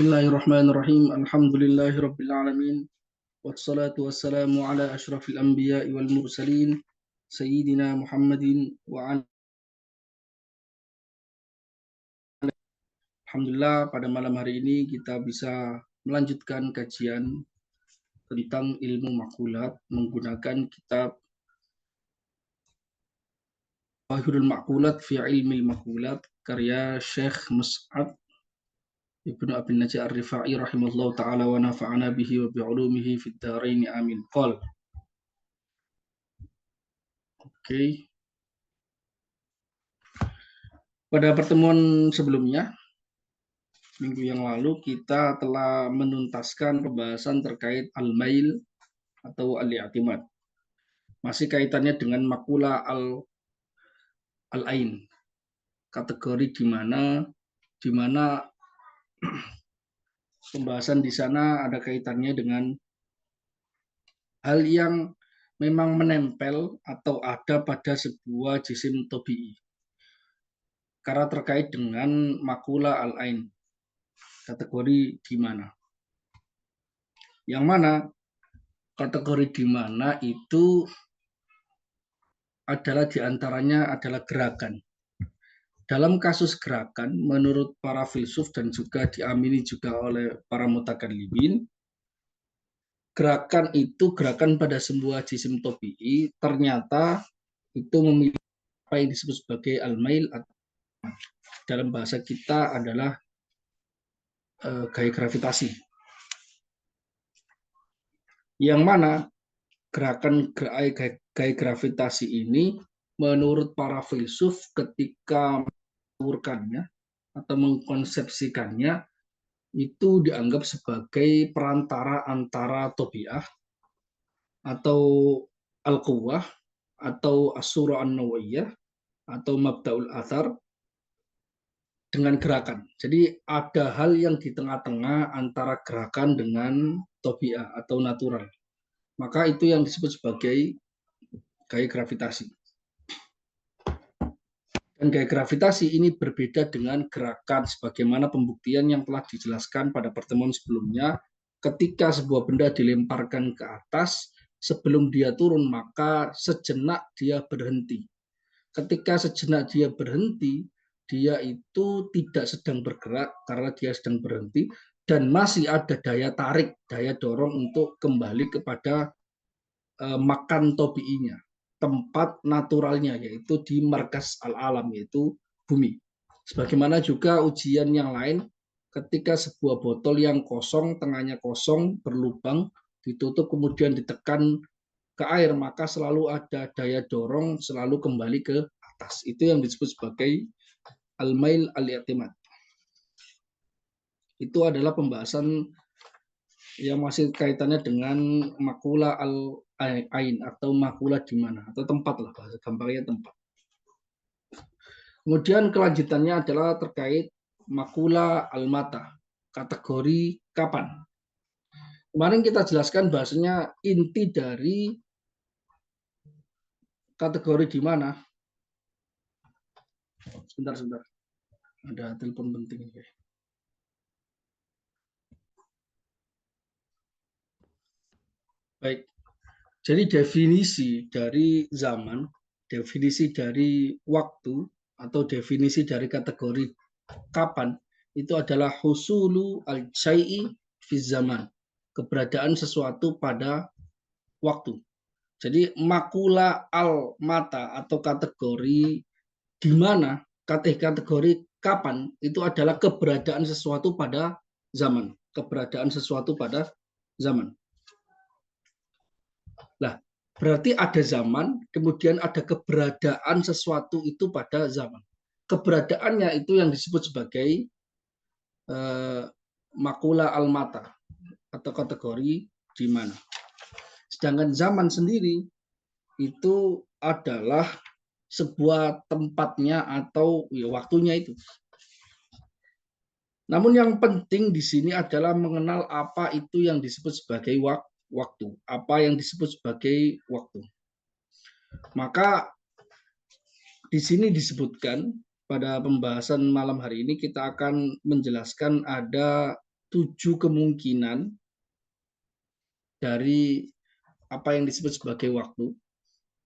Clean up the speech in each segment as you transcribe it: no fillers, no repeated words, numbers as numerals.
Bismillahirrahmanirrahim. Alhamdulillahirabbil alamin. Wassalatu wassalamu ala asyrafil anbiya'i wal mursalin sayyidina Muhammadin wa ala. Alhamdulillah pada malam hari ini kita bisa melanjutkan kajian tentang ilmu makulat menggunakan kitab Jawahirul Maqulat fi Ilmil Maqulat karya Syekh Mus'ab Ibnu Abi Najih Ar-Rifai rahimahullah ta'ala wa nafa'ana bihi wa bi'ulumihi fid dharain amin. Qol. Oke. Pada pertemuan sebelumnya, minggu yang lalu, kita telah menuntaskan pembahasan terkait al-mail atau al-i'timad. Masih kaitannya dengan makula al-ain. Kategori di mana pembahasan di sana ada kaitannya dengan hal yang memang menempel atau ada pada sebuah jisim tobi'i. Karena terkait dengan makula al-ain. Kategori di mana. Yang mana kategori di mana itu adalah diantaranya adalah gerakan. Dalam kasus gerakan, menurut para filsuf dan juga diamini juga oleh para mutakallimin, gerakan itu gerakan pada sebuah jisim tobi'i ternyata itu memiliki apa yang disebut sebagai al-mail atau dalam bahasa kita adalah gaya gravitasi. Yang mana gerakan gaya gravitasi ini menurut para filsuf ketika mengaturkannya atau mengkonsepsikannya itu dianggap sebagai perantara antara tobiah atau al-quwah atau as-surah an-nawiyah atau mabda'ul athar dengan gerakan. Jadi ada hal yang di tengah-tengah antara gerakan dengan tobiah atau natural. Maka itu yang disebut sebagai gaya gravitasi. Dan gaya gravitasi ini berbeda dengan gerakan sebagaimana pembuktian yang telah dijelaskan pada pertemuan sebelumnya. Ketika sebuah benda dilemparkan ke atas, sebelum dia turun maka sejenak dia berhenti. Ketika sejenak dia berhenti, dia itu tidak sedang bergerak karena dia sedang berhenti dan masih ada daya tarik, daya dorong untuk kembali kepada makan tobi'inya, tempat naturalnya, yaitu di markas al-alam, yaitu bumi. Sebagaimana juga ujian yang lain, ketika sebuah botol yang kosong, tengahnya kosong, berlubang, ditutup kemudian ditekan ke air, maka selalu ada daya dorong, selalu kembali ke atas. Itu yang disebut sebagai al-mail al-i'timad. Itu adalah pembahasan yang masih kaitannya dengan makula al-ain atau makula di mana atau tempat lah, bahasa gampangnya tempat. Kemudian kelanjutannya adalah terkait makula al-mata, kategori kapan. Kemarin kita jelaskan bahasanya inti dari kategori di mana. Sebentar. Ada telepon penting. Baik. Jadi definisi dari zaman, definisi dari waktu, atau definisi dari kategori kapan, itu adalah husulu al-syai'i fi zaman, keberadaan sesuatu pada waktu. Jadi makula al-mata atau kategori di mana, kategori kapan, itu adalah keberadaan sesuatu pada zaman. Keberadaan sesuatu pada zaman. Nah, berarti ada zaman, kemudian ada keberadaan sesuatu itu pada zaman. Keberadaannya itu yang disebut sebagai makula al-mata atau kategori di mana. Sedangkan zaman sendiri itu adalah sebuah tempatnya atau ya, waktunya itu. Namun yang penting di sini adalah mengenal apa itu yang disebut sebagai waktu, apa yang disebut sebagai waktu. Maka di sini disebutkan pada pembahasan malam hari ini kita akan menjelaskan ada 7 kemungkinan dari apa yang disebut sebagai waktu.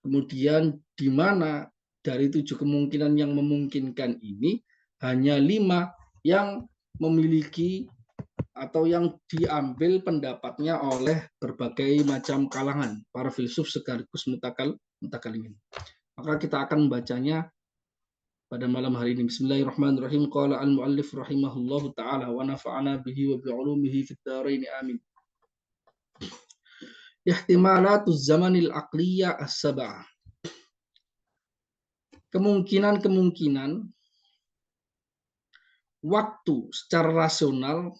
Kemudian di mana dari 7 kemungkinan yang memungkinkan ini hanya 5 yang memiliki atau yang diambil pendapatnya oleh berbagai macam kalangan para filsuf sekaligus mutakalimin. Maka kita akan membacanya pada malam hari ini. Bismillahirrahmanirrahim. Qala al-muallif rahimahullahu taala wa nafa'ana bihi wa bi'ulumihi fid dharain amin. Ihtimalatuz zamanil aqliyah as-sab'ah. Kemungkinan-kemungkinan waktu secara rasional,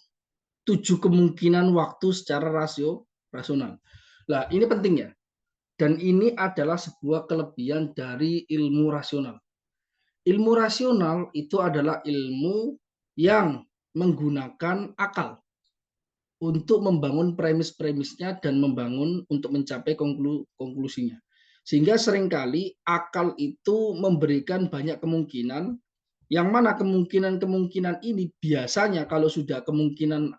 7 kemungkinan waktu secara rasional. Nah, ini penting ya. Dan ini adalah sebuah kelebihan dari ilmu rasional. Ilmu rasional itu adalah ilmu yang menggunakan akal untuk membangun premis-premisnya dan membangun untuk mencapai konklusinya. Sehingga seringkali akal itu memberikan banyak kemungkinan, yang mana kemungkinan-kemungkinan ini biasanya kalau sudah kemungkinan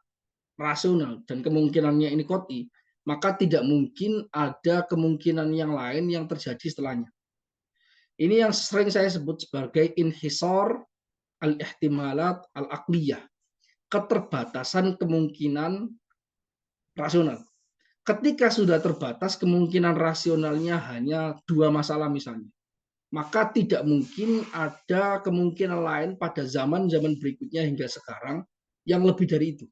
rasional dan kemungkinannya ini qot'i, maka tidak mungkin ada kemungkinan yang lain yang terjadi setelahnya. Ini yang sering saya sebut sebagai inhisar al-ihtimalat al-aqliyah, keterbatasan kemungkinan rasional. Ketika sudah terbatas, kemungkinan rasionalnya hanya 2 masalah misalnya, maka tidak mungkin ada kemungkinan lain pada zaman-zaman berikutnya hingga sekarang yang lebih dari itu.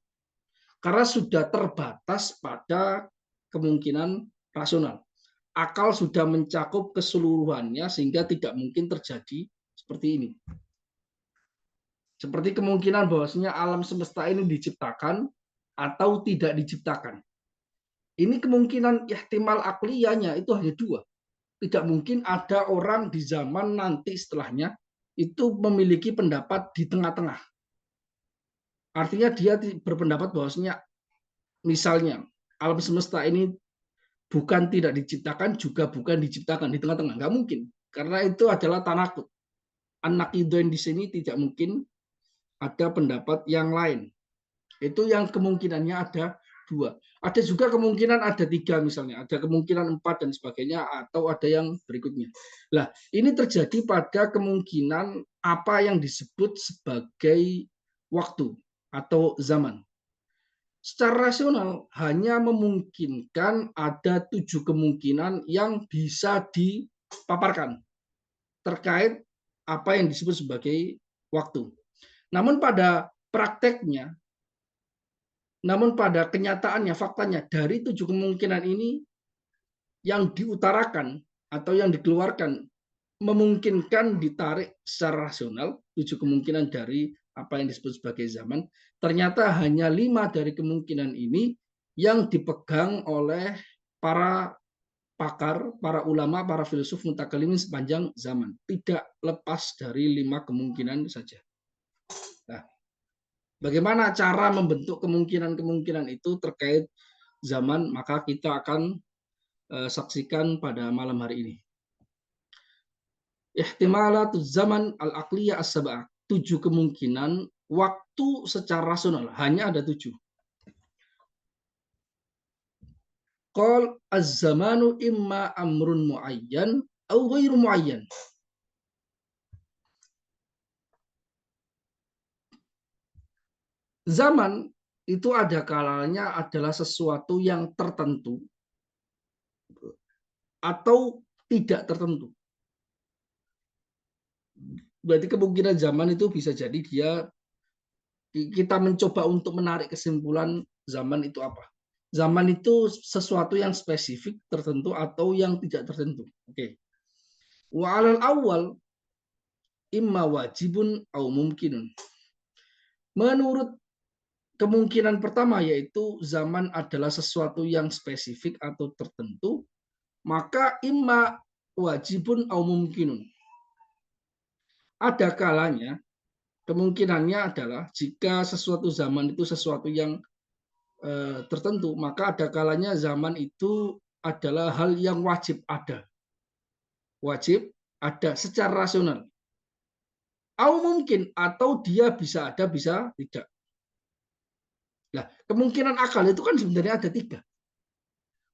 Karena sudah terbatas pada kemungkinan rasional. Akal sudah mencakup keseluruhannya sehingga tidak mungkin terjadi seperti ini. Seperti kemungkinan bahwasanya alam semesta ini diciptakan atau tidak diciptakan. Ini kemungkinan ihtimal akliyahnya itu hanya 2. Tidak mungkin ada orang di zaman nanti setelahnya itu memiliki pendapat di tengah-tengah. Artinya dia berpendapat bahwasanya misalnya alam semesta ini bukan tidak diciptakan juga bukan diciptakan di tengah-tengah. Nggak mungkin. Karena itu adalah tanakut. An-naqidain di sini tidak mungkin ada pendapat yang lain. Itu yang kemungkinannya ada 2. Ada juga kemungkinan ada 3 misalnya. Ada kemungkinan 4 dan sebagainya atau ada yang berikutnya. Nah, ini terjadi pada kemungkinan apa yang disebut sebagai waktu atau zaman. Secara rasional hanya memungkinkan ada 7 kemungkinan yang bisa dipaparkan terkait apa yang disebut sebagai waktu. Namun pada prakteknya, namun pada kenyataannya, faktanya dari 7 kemungkinan ini yang diutarakan atau yang dikeluarkan memungkinkan ditarik secara rasional 7 kemungkinan dari apa yang disebut sebagai zaman, ternyata hanya 5 dari kemungkinan ini yang dipegang oleh para pakar, para ulama, para filsuf mutakalimin sepanjang zaman. Tidak lepas dari 5 kemungkinan saja. Nah, bagaimana cara membentuk kemungkinan-kemungkinan itu terkait zaman, maka kita akan saksikan pada malam hari ini. Ihtimalatuz zaman al-aqliyah as-sab'ah. 7 kemungkinan waktu secara rasional. Hanya ada 7. Qal az-zamanu imma amrun muayyan atau ghairu muayyan. Zaman itu ada kalanya adalah sesuatu yang tertentu atau tidak tertentu. Berarti kemungkinan zaman itu bisa jadi dia kita mencoba untuk menarik kesimpulan zaman itu apa. Zaman itu sesuatu yang spesifik tertentu atau yang tidak tertentu. Oke. Wa alal awal imma wajibun au mumkinun. Menurut kemungkinan pertama yaitu zaman adalah sesuatu yang spesifik atau tertentu, maka imma wajibun au mumkinun. Ada kalanya kemungkinannya adalah jika sesuatu zaman itu sesuatu yang tertentu, maka ada kalanya zaman itu adalah hal yang wajib ada. Wajib ada secara rasional. Atau mungkin, atau dia bisa ada, bisa tidak. Nah, kemungkinan akal itu kan sebenarnya ada 3.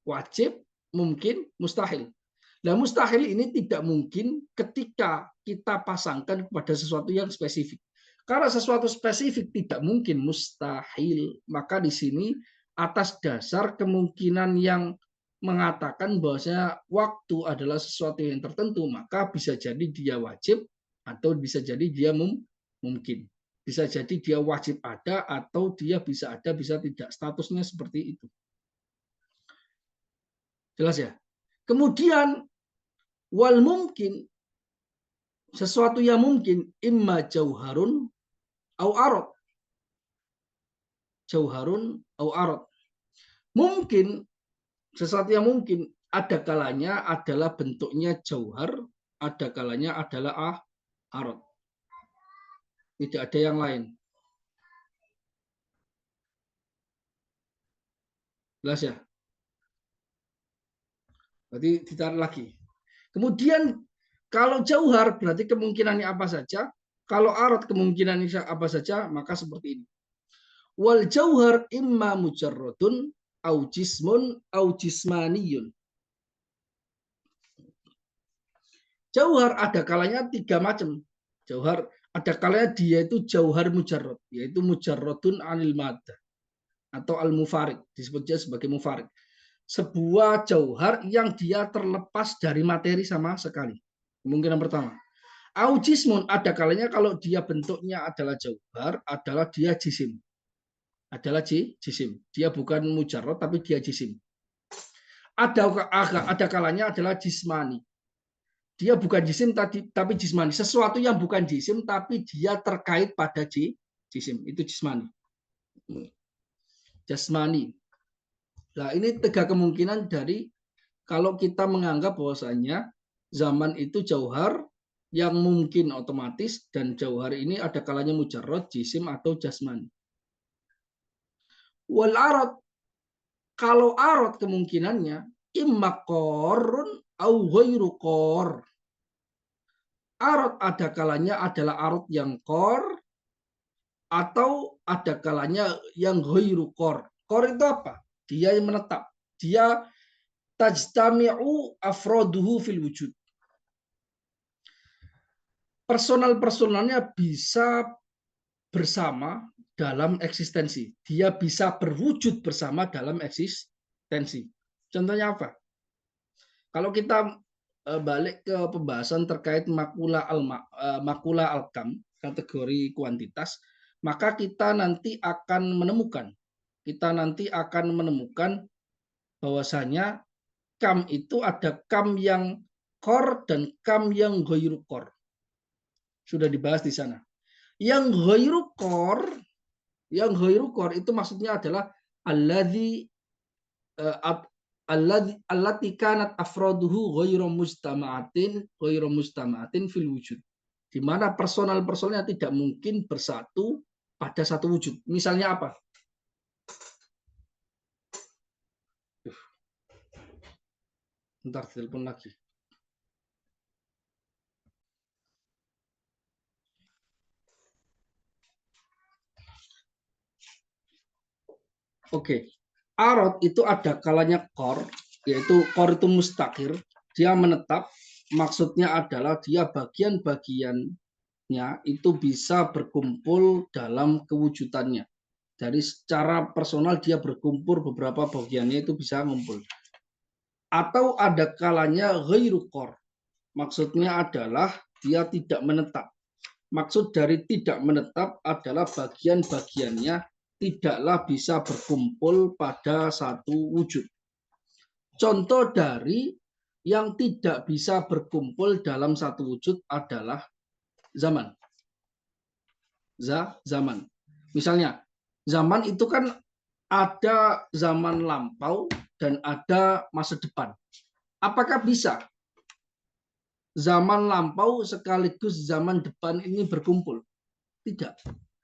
Wajib, mungkin, mustahil. Nah, mustahil ini tidak mungkin ketika kita pasangkan kepada sesuatu yang spesifik. Karena sesuatu spesifik tidak mungkin, mustahil. Maka di sini atas dasar kemungkinan yang mengatakan bahwasanya waktu adalah sesuatu yang tertentu, maka bisa jadi dia wajib atau bisa jadi dia mungkin. Bisa jadi dia wajib ada atau dia bisa ada, bisa tidak. Statusnya seperti itu. Jelas ya? Kemudian wal mungkin, sesuatu yang mungkin, imma jauharun au arad. Jauharun au arad. Mungkin, sesuatu yang mungkin, ada kalanya adalah bentuknya jauhar, ada kalanya adalah arad. Tidak ada yang lain. Jelas ya? Berarti ditarik lagi. Kemudian kalau jauhar berarti kemungkinannya apa saja. Kalau arad kemungkinannya apa saja, maka seperti ini. Wal jauhar imma mujarradun au jismun au jismaniyun. Jauhar ada kalanya 3 macam. Jauhar ada kalanya dia itu jauhar mujarrad, yaitu mujarradun anil maddah atau al-mufarid, disebutnya sebagai mufarid. Sebuah jauhar yang dia terlepas dari materi sama sekali. Kemungkinan pertama. Au jismun, ada kalanya kalau dia bentuknya adalah jauhar, adalah dia jisim. Adalah jisim. Dia bukan mujarrad tapi dia jisim. Ada kalanya adalah jismani. Dia bukan jisim tapi jismani. Sesuatu yang bukan jisim tapi dia terkait pada jisim. Itu jismani. Jasmani. Nah, ini 3 kemungkinan dari kalau kita menganggap bahwasanya zaman itu jauhar yang mungkin otomatis, dan jauhar ini ada kalanya mujarrad, jisim atau jasmani. Wal arad, kalau arad kemungkinannya imma qarun au ghairu qor. Arad ada kalanya adalah arad yang qor atau ada kalanya yang ghairu qor. Qor itu apa? Dia yang menetap. Dia tajtami'u afroduhu fil wujud. Personal-personalnya bisa bersama dalam eksistensi. Dia bisa berwujud bersama dalam eksistensi. Contohnya apa? Kalau kita balik ke pembahasan terkait makula al-kam, kategori kuantitas, maka kita nanti akan menemukan bahwasanya kam itu ada kam yang core dan kam yang ghairu core. Sudah dibahas di sana. Yang ghairu core itu maksudnya adalah alladzi allati kanat afraduhu ghairu mustama'atin fil wujud. Di mana personalnya tidak mungkin bersatu pada satu wujud. Misalnya apa? Ntar telepon lagi. Oke. Arad itu ada kalanya core, yaitu core itu mustaqir, dia menetap, maksudnya adalah dia bagian-bagiannya itu bisa berkumpul dalam kewujudannya. Dari secara personal dia berkumpul, beberapa bagiannya itu bisa ngumpul. Atau ada kalanya ghairu core, maksudnya adalah dia tidak menetap. Maksud dari tidak menetap adalah bagian-bagiannya tidaklah bisa berkumpul pada satu wujud. Contoh dari yang tidak bisa berkumpul dalam satu wujud adalah zaman. Zaman. Misalnya, zaman itu kan ada zaman lampau dan ada masa depan. Apakah bisa zaman lampau sekaligus zaman depan ini berkumpul? Tidak,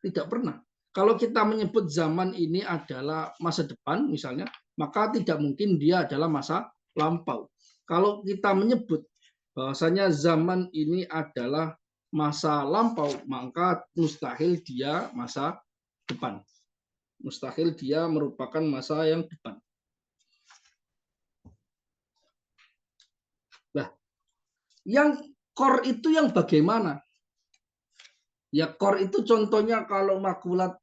tidak pernah. Kalau kita menyebut zaman ini adalah masa depan misalnya, maka tidak mungkin dia adalah masa lampau. Kalau kita menyebut bahwasanya zaman ini adalah masa lampau, maka mustahil dia masa depan. Mustahil dia merupakan masa yang depan. Nah, yang core itu yang bagaimana? Ya core itu contohnya kalau makulat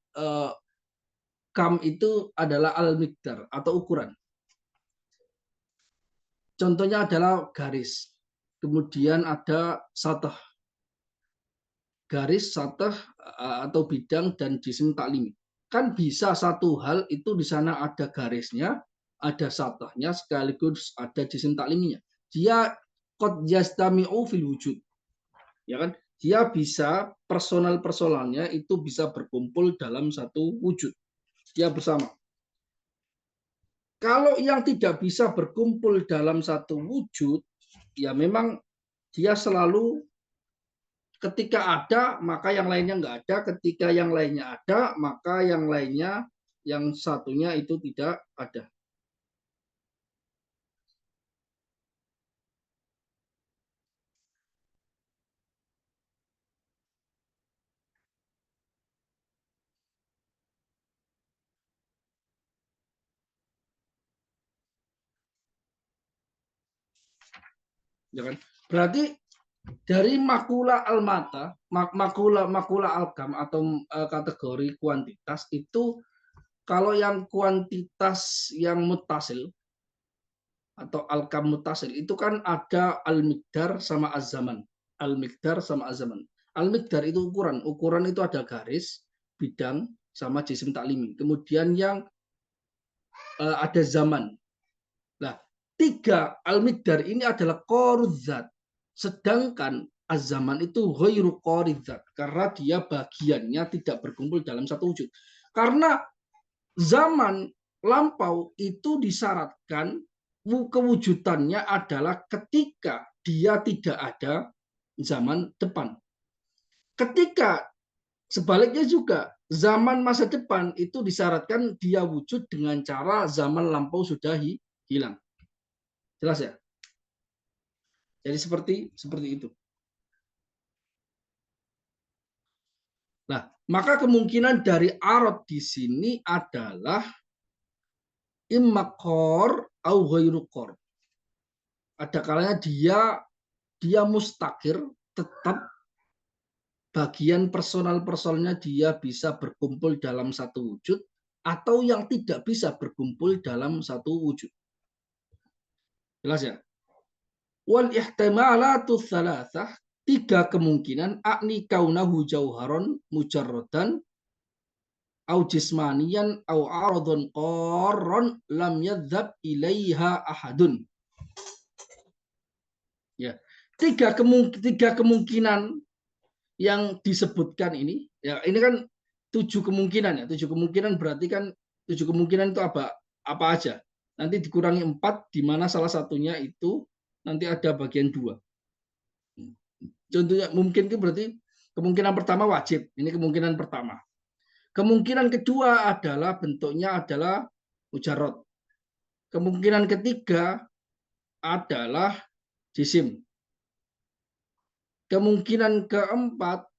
kam itu adalah al-miqdar atau ukuran. Contohnya adalah garis. Kemudian ada satah. Garis, satah atau bidang dan jisim taklimi. Kan bisa satu hal itu di sana ada garisnya, ada satahnya sekaligus ada jisim takliminya. Dia qad yastami'u fil wujud. Ya kan? Dia bisa personal-personalnya itu bisa berkumpul dalam satu wujud. Dia bersama. Kalau yang tidak bisa berkumpul dalam satu wujud, ya memang dia selalu ketika ada, maka yang lainnya nggak ada. Ketika yang lainnya ada, maka yang lainnya, yang satunya itu tidak ada. Ya kan? Berarti dari makula al-mata, makula al-kam atau kategori kuantitas itu kalau yang kuantitas yang mutasil atau al-kam mutasil itu kan ada al-miqdar sama az-zaman. Al-miqdar sama az-zaman. Al-miqdar itu ukuran. Ukuran itu ada garis, bidang, sama jisim taklimi. Kemudian yang ada zaman. Nah, tiga al-miqdar ini adalah qorudzat. Sedangkan az-zaman itu ghairu qoridzat. Karena dia bagiannya tidak berkumpul dalam satu wujud. Karena zaman lampau itu disyaratkan kewujudannya adalah ketika dia tidak ada zaman depan. Ketika sebaliknya juga zaman masa depan itu disyaratkan dia wujud dengan cara zaman lampau sudah hilang. Jelas ya? Jadi seperti itu. Nah, maka kemungkinan dari arad di sini adalah imma qor au ghairu qor. Ada kalanya dia mustakir, tetap bagian personal-personalnya dia bisa berkumpul dalam satu wujud atau yang tidak bisa berkumpul dalam satu wujud. Jelas ya? Wal ihtimalatu thalathah, tiga kemungkinan akni kaunahu jauharon mujarrodan au jismanian au aradun qarron lam yadhab ilaiha ahadun. Ya. Tiga kemungkinan yang disebutkan ini, ya ini kan tujuh kemungkinan ya. Tujuh kemungkinan berarti kan tujuh kemungkinan itu apa aja. Nanti dikurangi empat, di mana salah satunya itu nanti ada bagian dua. Contohnya mungkin itu berarti kemungkinan pertama wajib. Ini kemungkinan pertama. Kemungkinan kedua adalah bentuknya adalah mujarrad. Kemungkinan ketiga adalah jisim. Kemungkinan keempat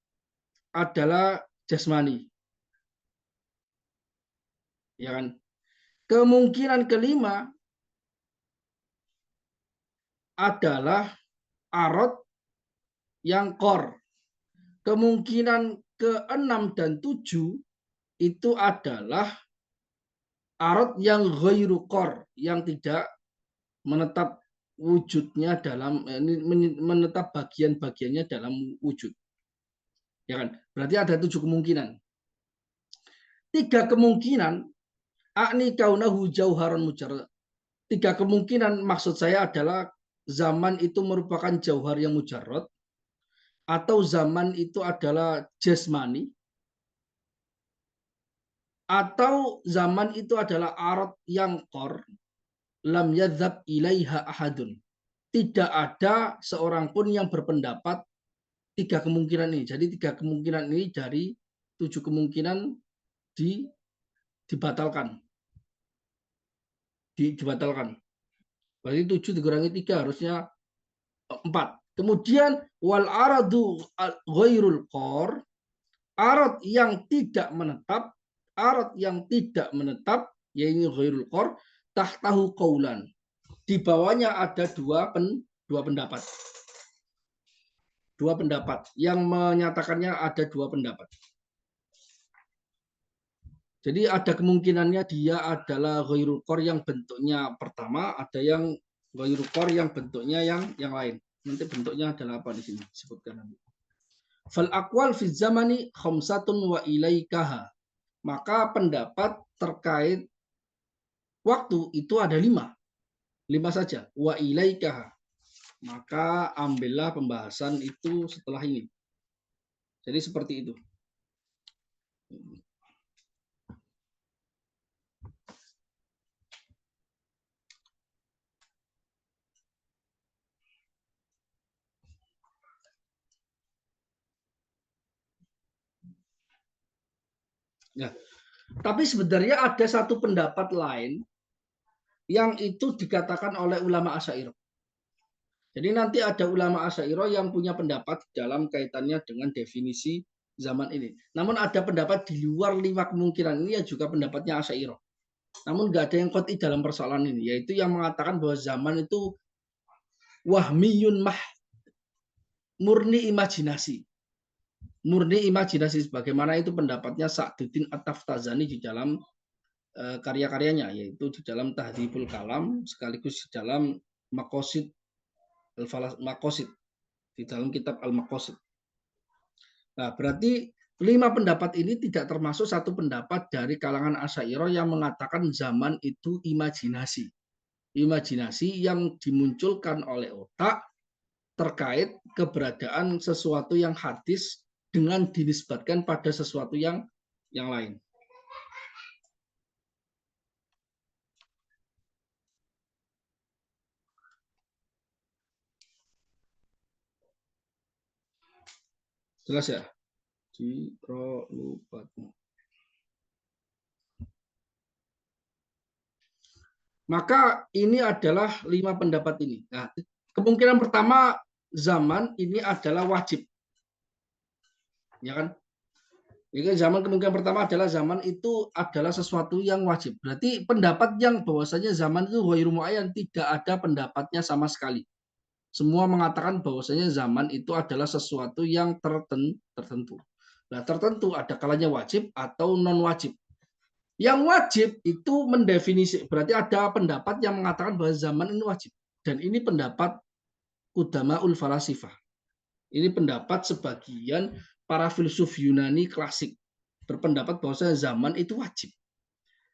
adalah jasmani. Ya kan? Kemungkinan kelima adalah arad yang core. Kemungkinan keenam dan tujuh itu adalah arad yang ghairu core, yang tidak menetap wujudnya dalam menetap bagian-bagiannya dalam wujud. Ya kan? Berarti ada tujuh kemungkinan. Tiga kemungkinan akni kaunahu jauharon mujarrad. Tiga kemungkinan maksud saya adalah zaman itu merupakan jauhar yang mujarrad, atau zaman itu adalah jasmani, atau zaman itu adalah arad yang qor, lam yadzab ilaiha ahadun. Tidak ada seorang pun yang berpendapat tiga kemungkinan ini. Jadi tiga kemungkinan ini dari tujuh kemungkinan dibatalkan. Dibatalkan. Berarti tujuh dikurangi tiga harusnya empat. Kemudian wal aradu ghairul qor, arad yang tidak menetap arad yang tidak menetap, yaitu ghairul qor, tahtahu qaulan. Di bawahnya ada dua pendapat. Dua pendapat yang menyatakannya ada dua pendapat. Jadi ada kemungkinannya dia adalah ghairul qor yang bentuknya pertama, ada yang ghairul qor yang bentuknya yang lain. Nanti bentuknya adalah apa di sini? Sebutkan nanti. Fal aqwal fi zamani khamsatun wa ilaikaha. Maka pendapat terkait waktu itu ada lima. Lima saja. Wa ilaikaha. Maka ambillah pembahasan itu setelah ini. Jadi seperti itu. Ya. Tapi sebenarnya ada satu pendapat lain yang itu dikatakan oleh ulama Asy'ariyah. Jadi nanti ada ulama Asy'ariyah yang punya pendapat dalam kaitannya dengan definisi zaman ini. Namun ada pendapat di luar lima kemungkinan ini yang juga pendapatnya Asy'ariyah. Namun nggak ada yang qat'i dalam persoalan ini, yaitu yang mengatakan bahwa zaman itu wahmiyun murni imajinasi. Murni imajinasi, sebagaimana itu pendapatnya Sa'duddin At-Taftazani di dalam karya-karyanya, yaitu di dalam Tahdhibul Kalam sekaligus di dalam Maqasid Maqasid, di dalam kitab Al-Maqasid. Nah, berarti lima pendapat ini tidak termasuk satu pendapat dari kalangan Asy'ariyah yang mengatakan zaman itu imajinasi. Imajinasi yang dimunculkan oleh otak terkait keberadaan sesuatu yang hadis dengan dinisbatkan pada sesuatu yang lain. Jelas ya? Maka ini adalah lima pendapat ini. Nah, kemungkinan pertama zaman ini adalah wajib. Ya kan? Jadi zaman kemungkinan pertama adalah zaman itu adalah sesuatu yang wajib. Berarti pendapat yang bahwasanya zaman itu ghairu muayyan, tidak ada pendapatnya sama sekali. Semua mengatakan bahwasanya zaman itu adalah sesuatu yang tertentu. Nah, tertentu ada kalanya wajib atau non wajib. Yang wajib itu mendefinisi, berarti ada pendapat yang mengatakan bahwa zaman ini wajib. Dan ini pendapat Qudamaul Falasifah. Ini pendapat sebagian para filsuf Yunani klasik. Berpendapat bahwa zaman itu wajib.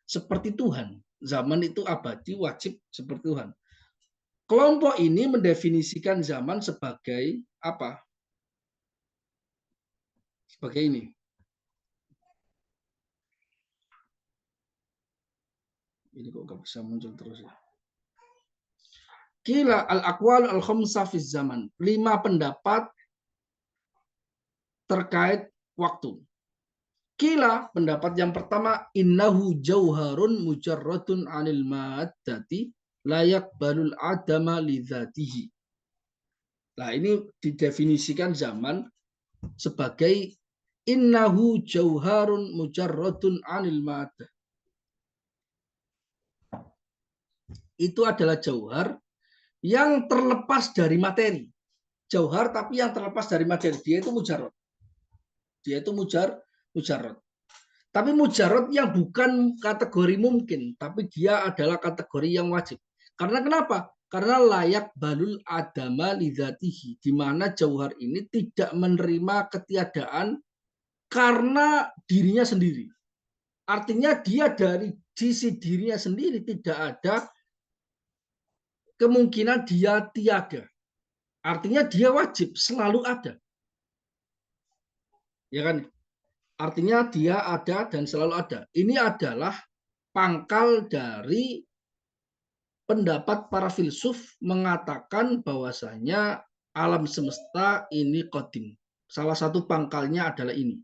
Seperti Tuhan. Zaman itu abadi, wajib seperti Tuhan. Kelompok ini mendefinisikan zaman sebagai apa? Sebagai ini. Ini kok nggak bisa muncul terus ya. Kila al-aqwal al-khamsa fi zaman. 5 pendapat terkait waktu. Kila pendapat yang pertama, innahu jauharun mujarradun anil maddati layak balul adama lidzatihi. Nah, ini didefinisikan zaman sebagai innahu jauharun mujarradun anil maddah. Itu adalah jauhar yang terlepas dari materi. Jauhar tapi yang terlepas dari materi. Dia itu mujarrad. Dia itu mujarrad. Tapi mujarrad yang bukan kategori mungkin, tapi dia adalah kategori yang wajib. Karena kenapa? Karena layak balul adama lidzatihi, di mana jauhar ini tidak menerima ketiadaan karena dirinya sendiri. Artinya dia dari sisi dirinya sendiri tidak ada kemungkinan dia tiada. Artinya dia wajib selalu ada. Ya kan? Artinya dia ada dan selalu ada. Ini adalah pangkal dari pendapat para filsuf mengatakan bahwasanya alam semesta ini qadim. Salah satu pangkalnya adalah ini.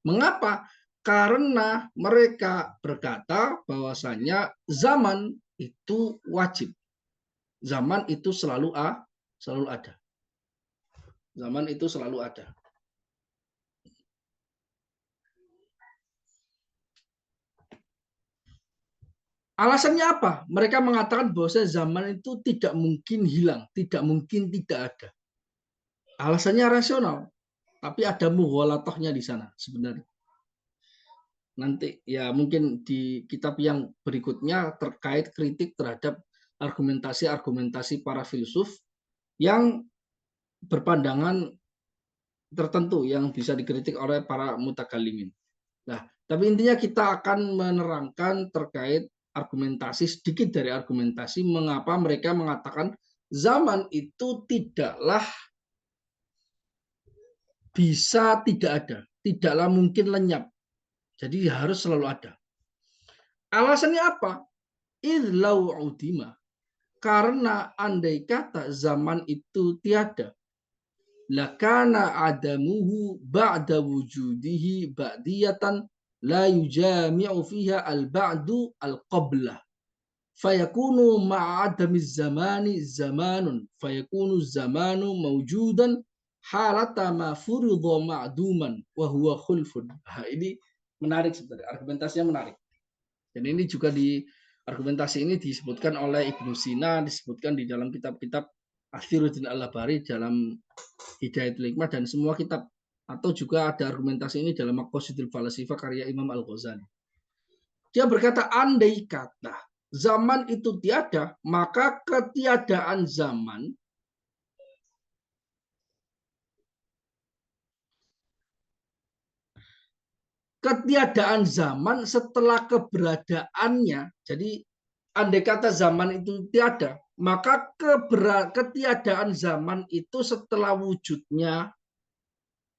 Mengapa? Karena mereka berkata bahwasanya zaman itu wajib. Zaman itu selalu ada. Zaman itu selalu ada. Alasannya apa? Mereka mengatakan bahwa zaman itu tidak mungkin hilang, tidak mungkin tidak ada. Alasannya rasional, tapi ada mughalatohnya di sana sebenarnya. Nanti ya mungkin di kitab yang berikutnya terkait kritik terhadap argumentasi-argumentasi para filsuf yang berpandangan tertentu yang bisa dikritik oleh para mutakalimin. Nah, tapi intinya kita akan menerangkan terkait argumentasi, sedikit dari argumentasi mengapa mereka mengatakan zaman itu tidaklah bisa tidak ada, tidaklah mungkin lenyap. Jadi harus selalu ada. Alasannya apa? Idlau udima. Karena andai kata zaman itu tiada, lakana adamuhu ba'da wujudihi ba'diyatan la yujami'u fiha al-ba'du al-qablah. Fayakunu ma'adamiz zamani zamanun. Fayakunu zamanu mawjudan halata ma furudha ma'duman wa huwa khulfun. Nah, ini menarik sebenarnya, argumentasinya menarik. Dan ini juga di argumentasi ini disebutkan oleh Ibnu Sina, disebutkan di dalam kitab-kitab Athiruddin Al-Labari dalam Hidayatul Hikmah dan semua kitab, atau juga ada argumentasi ini dalam Maqasidul Falasifah karya Imam Al-Ghazali. Dia berkata, andai kata zaman itu tiada, maka ketiadaan zaman setelah keberadaannya, jadi andai kata zaman itu tiada, maka ketiadaan zaman itu setelah wujudnya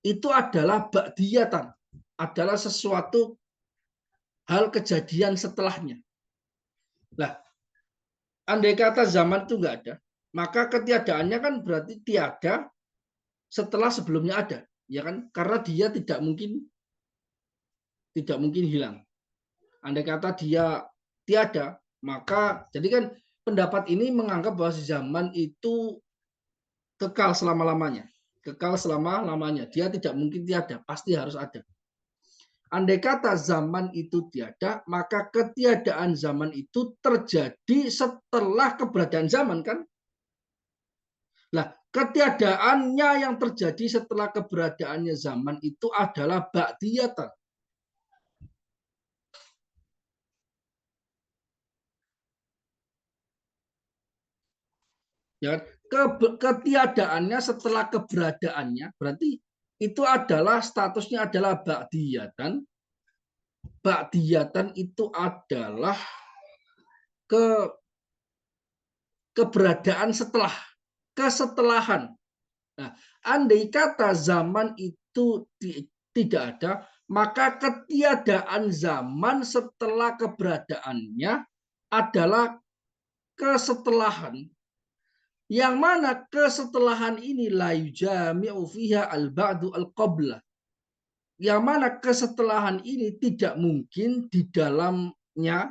itu adalah ba'diyatan, adalah sesuatu hal kejadian setelahnya. Nah, andai kata zaman itu nggak ada, maka ketiadaannya kan berarti tiada setelah sebelumnya ada, ya kan? Karena dia tidak mungkin hilang. Andai kata dia tiada, maka jadi kan pendapat ini menganggap bahwa zaman itu kekal selama-lamanya. Kekal selama-lamanya. Dia tidak mungkin tiada, pasti harus ada. Andai kata zaman itu tiada, maka ketiadaan zaman itu terjadi setelah keberadaan zaman, kan? Nah, ketiadaannya yang terjadi setelah keberadaannya zaman itu adalah ba'diyatan. Ya, ketiadaannya setelah keberadaannya berarti itu adalah statusnya adalah ba'diyatan. Ba'diyatan itu adalah ke keberadaan setelah, kesetelahan. Nah, andai kata zaman itu tidak ada, maka ketiadaan zaman setelah keberadaannya adalah kesetelahan, yang mana kesetelahan ini la yujami'u fiha al-ba'du al-qablah, yang mana kesetelahan ini tidak mungkin di dalamnya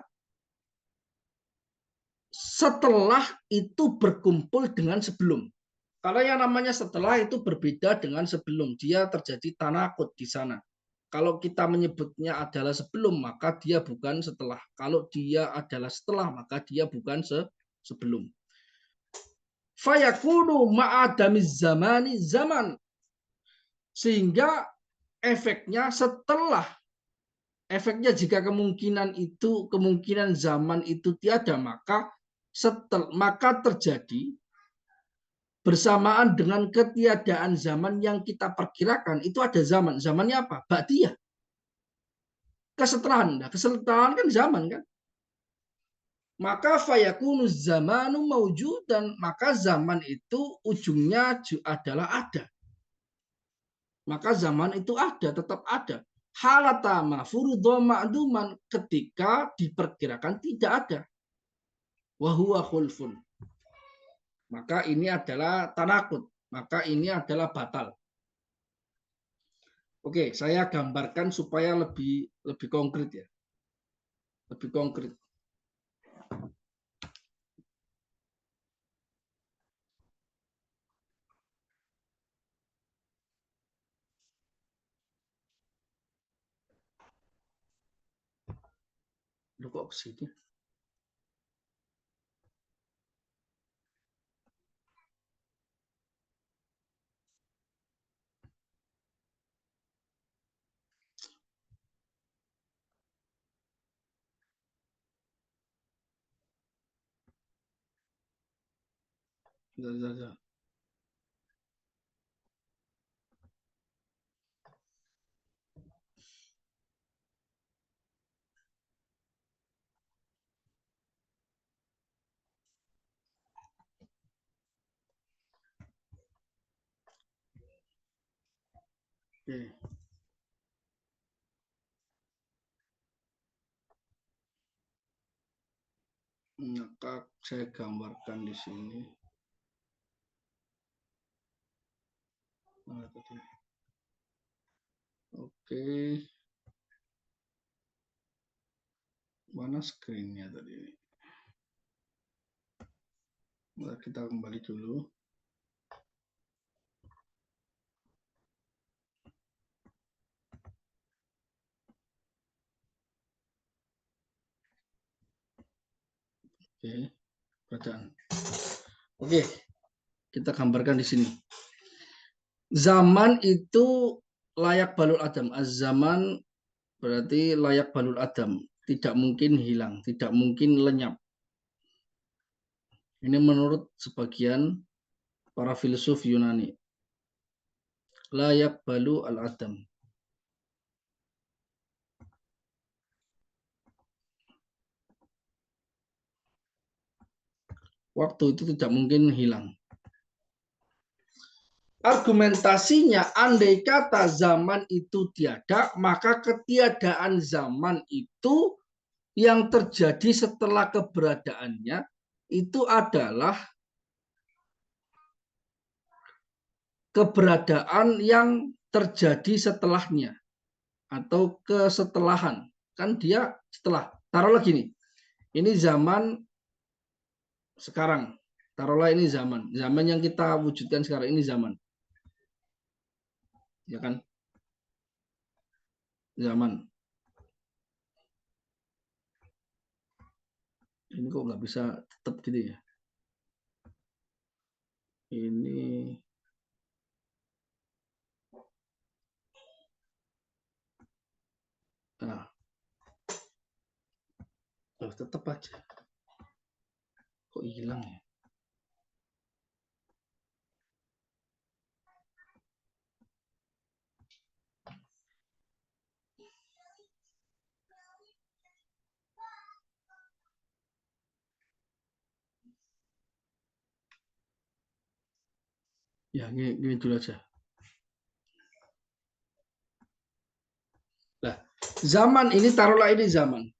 setelah itu berkumpul dengan sebelum. Kalau yang namanya setelah itu berbeda dengan sebelum. Dia terjadi tanakut di sana. Kalau kita menyebutnya adalah sebelum, maka dia bukan setelah. Kalau dia adalah setelah, maka dia bukan sebelum. Fayakunu ma'adamiz zamani zaman. Sehingga efeknya setelah, efeknya jika kemungkinan zaman itu tiada, maka terjadi bersamaan dengan ketiadaan zaman yang kita perkirakan itu ada zaman. Zamannya apa? Ba'diyah. Kesetelahan. Nah, kesetelahan kan zaman, kan? Maka fayakunu zamanu maujudan, maka zaman itu ujungnya adalah ada. Maka zaman itu ada, tetap ada. Halatama furudho ma'duman, ketika diperkirakan tidak ada. Wahuwa khulfun. Maka ini adalah tanakut. Maka ini adalah batal. Oke, saya gambarkan supaya lebih lebih konkret ya. Lebih konkret. Lu kok ke sini? Oke. Maka saya gambarkan di sini. Oke, mana screen-nya tadi? Nah, kita kembali dulu. Oke, bacaan. Oke, kita gambarkan di sini. Zaman itu layak balul adam. Az-zaman berarti layak balul adam. Tidak mungkin hilang, tidak mungkin lenyap. Ini menurut sebagian para filsuf Yunani. Layak balu al-adam. Waktu itu tidak mungkin hilang. Argumentasinya, andai kata zaman itu tiada, maka ketiadaan zaman itu yang terjadi setelah keberadaannya itu adalah keberadaan yang terjadi setelahnya atau kesetelahan. Kan dia setelah. Taruhlah gini, ini zaman sekarang. Taruhlah ini zaman. Zaman yang kita wujudkan sekarang ini zaman. Ya kan? Zaman. Ini kok nggak bisa tetap gitu ya? Ini nah, tetap aja. Kok hilang ya? Ya, gini dulu aja. Nah, zaman ini taruhlah ini zaman.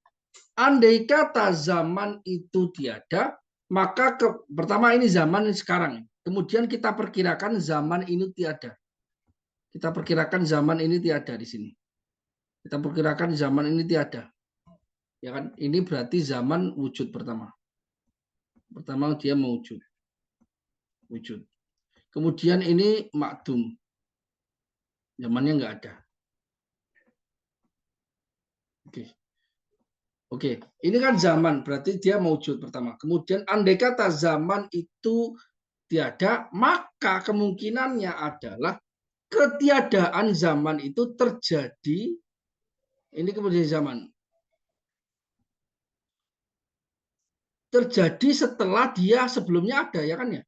Andai kata zaman itu tiada, maka pertama ini zaman sekarang. Kemudian kita perkirakan zaman ini tiada. Kita perkirakan zaman ini tiada di sini. Kita perkirakan zaman ini tiada. Ya kan? Ini berarti zaman wujud pertama. Pertama dia mewujud. Wujud. Kemudian ini makdum. Zamannya nggak ada. Oke. Oke, ini kan zaman, berarti dia mewujud pertama. Kemudian andai kata zaman itu tiada, maka kemungkinannya adalah ketiadaan zaman itu terjadi. Ini kemudian zaman terjadi setelah dia sebelumnya ada, ya kan ya?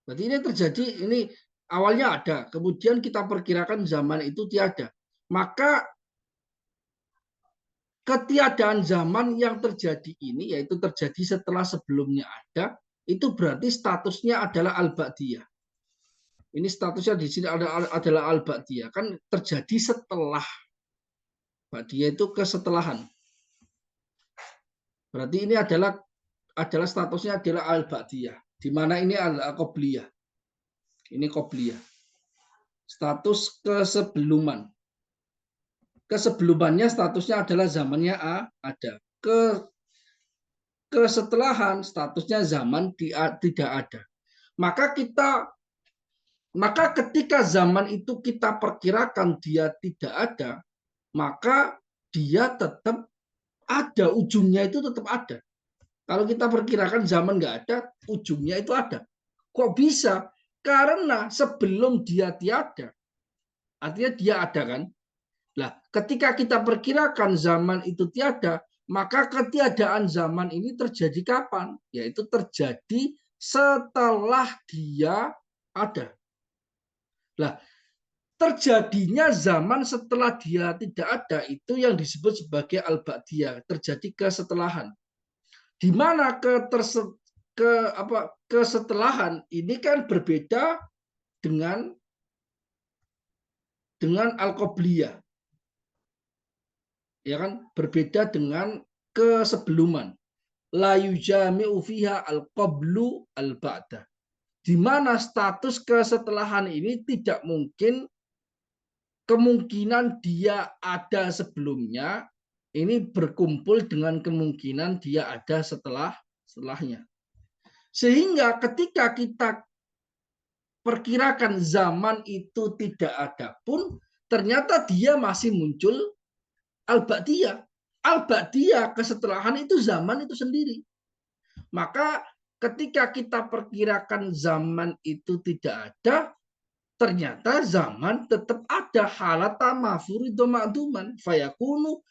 Berarti ini terjadi, ini awalnya ada, kemudian kita perkirakan zaman itu tiada. Maka ketiadaan zaman yang terjadi ini, yaitu terjadi setelah sebelumnya ada, itu berarti statusnya adalah al-ba'diyah. Ini statusnya di sini adalah al-ba'diyah. Kan terjadi setelah. Ba'diyah itu kesetelahan. Berarti ini adalah statusnya adalah al-ba'diyah. Di mana ini al-qobliyah. Ini qobliyah. Status kesebeluman. Kesebelumnya statusnya adalah zamannya ada. Kesetelahan statusnya zaman tidak ada. Maka ketika zaman itu kita perkirakan dia tidak ada, maka dia tetap ada, ujungnya itu tetap ada. Kalau kita perkirakan zaman nggak ada, ujungnya itu ada. Kok bisa? Karena sebelum dia tiada, artinya dia ada kan? Nah, ketika kita perkirakan zaman itu tiada, maka ketiadaan zaman ini terjadi kapan? Yaitu terjadi setelah dia ada. Nah, terjadinya zaman setelah dia tidak ada itu yang disebut sebagai al-ba'diyah, terjadi kesetelahan. Di mana kesetelahan ini kan berbeda dengan al-qobliyah. Ya kan, berbeda dengan kesebeluman. La yujami'u fiha al-qablu al-ba'da. Di mana status kesetelahan ini tidak mungkin kemungkinan dia ada sebelumnya ini berkumpul dengan kemungkinan dia ada setelahnya. Sehingga ketika kita perkirakan zaman itu tidak ada pun, ternyata dia masih muncul al-ba'diyah. Al-ba'diyah kesetelahan itu zaman itu sendiri. Maka ketika kita perkirakan zaman itu tidak ada, ternyata zaman tetap ada. Halata mafurido ma'duman fayakunu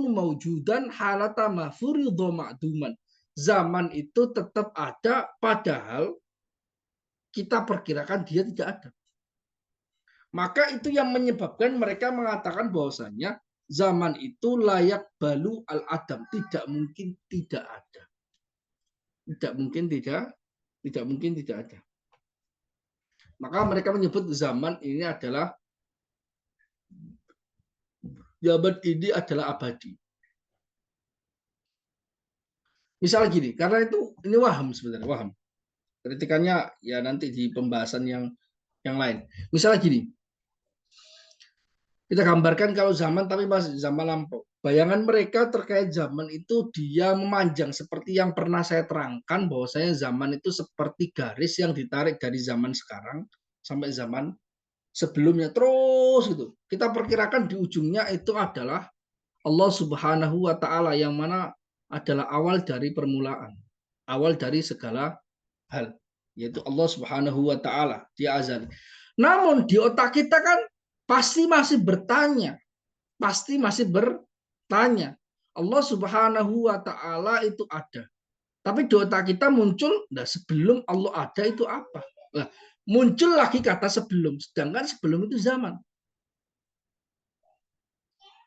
maujudan halata mafurido ma'duman. Zaman itu tetap ada padahal kita perkirakan dia tidak ada. Maka itu yang menyebabkan mereka mengatakan bahwasanya zaman itu layak balu al-adam, tidak mungkin tidak ada. Tidak mungkin tidak ada. Maka mereka menyebut zaman ini adalah abadi. Misal gini, karena itu ini waham sebenarnya, waham. Kritikannya ya nanti di pembahasan yang lain. Misalnya gini, kita gambarkan kalau zaman tapi masih zaman lampau. Bayangan mereka terkait zaman itu dia memanjang seperti yang pernah saya terangkan bahwasanya zaman itu seperti garis yang ditarik dari zaman sekarang sampai zaman sebelumnya terus gitu. Kita perkirakan di ujungnya itu adalah Allah Subhanahu wa taala yang mana adalah awal dari permulaan, awal dari segala hal, yaitu Allah Subhanahu wa taala, dia azali. Namun di otak kita kan pasti masih bertanya, Allah Subhanahu wa taala itu ada. Tapi di otak kita muncul, nah sebelum Allah ada itu apa? Nah, muncul lagi kata sebelum, sedangkan sebelum itu zaman.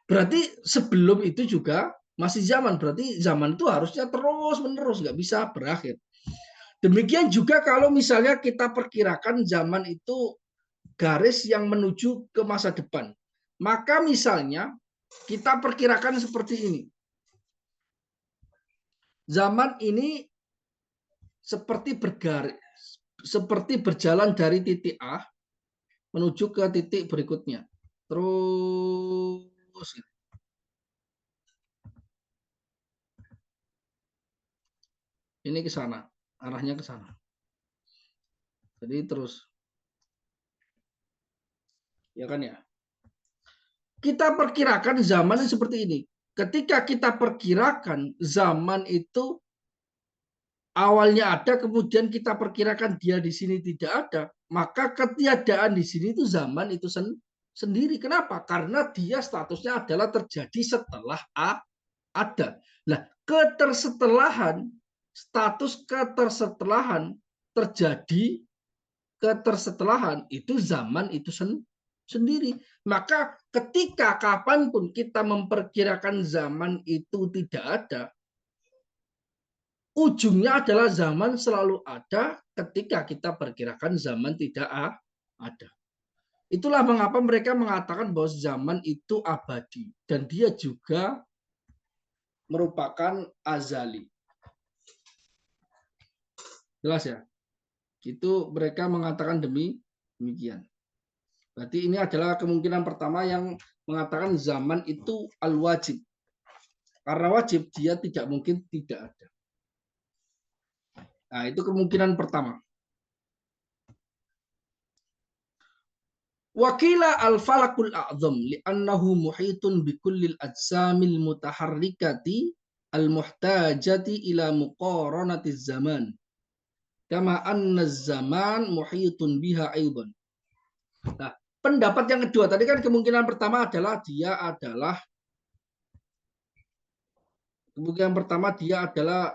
Berarti sebelum itu juga masih zaman. Berarti zaman itu harusnya terus menerus, nggak bisa berakhir. Demikian juga kalau misalnya kita perkirakan zaman itu garis yang menuju ke masa depan. Maka misalnya kita perkirakan seperti ini. Zaman ini seperti berjalan dari titik A menuju ke titik berikutnya. Terus ini ke sana, arahnya ke sana. Jadi terus. Ya kan ya? Kita perkirakan zaman seperti ini. Ketika kita perkirakan zaman itu awalnya ada, kemudian kita perkirakan dia di sini tidak ada, maka ketiadaan di sini itu zaman itu sendiri. Kenapa? Karena dia statusnya adalah terjadi setelah ada. Nah, status ketersetelahan terjadi ketersetelahan itu zaman itu sendiri. Maka ketika kapanpun kita memperkirakan zaman itu tidak ada, ujungnya adalah zaman selalu ada ketika kita perkirakan zaman tidak ada. Itulah mengapa mereka mengatakan bahwa zaman itu abadi dan dia juga merupakan azali. Jelas ya? Itu mereka mengatakan demikian. Berarti ini adalah kemungkinan pertama yang mengatakan zaman itu al-wajib. Karena wajib dia tidak mungkin tidak ada. Nah, itu kemungkinan pertama. Wakila al-falakul a'zam li'annahu muhitun bikullil ajsamil mutaharrikati al-muhtajati ila muqaranati zaman. Kama anna zaman muhitun biha aidan. Nah, pendapat yang kedua tadi kan kemungkinan pertama adalah dia adalah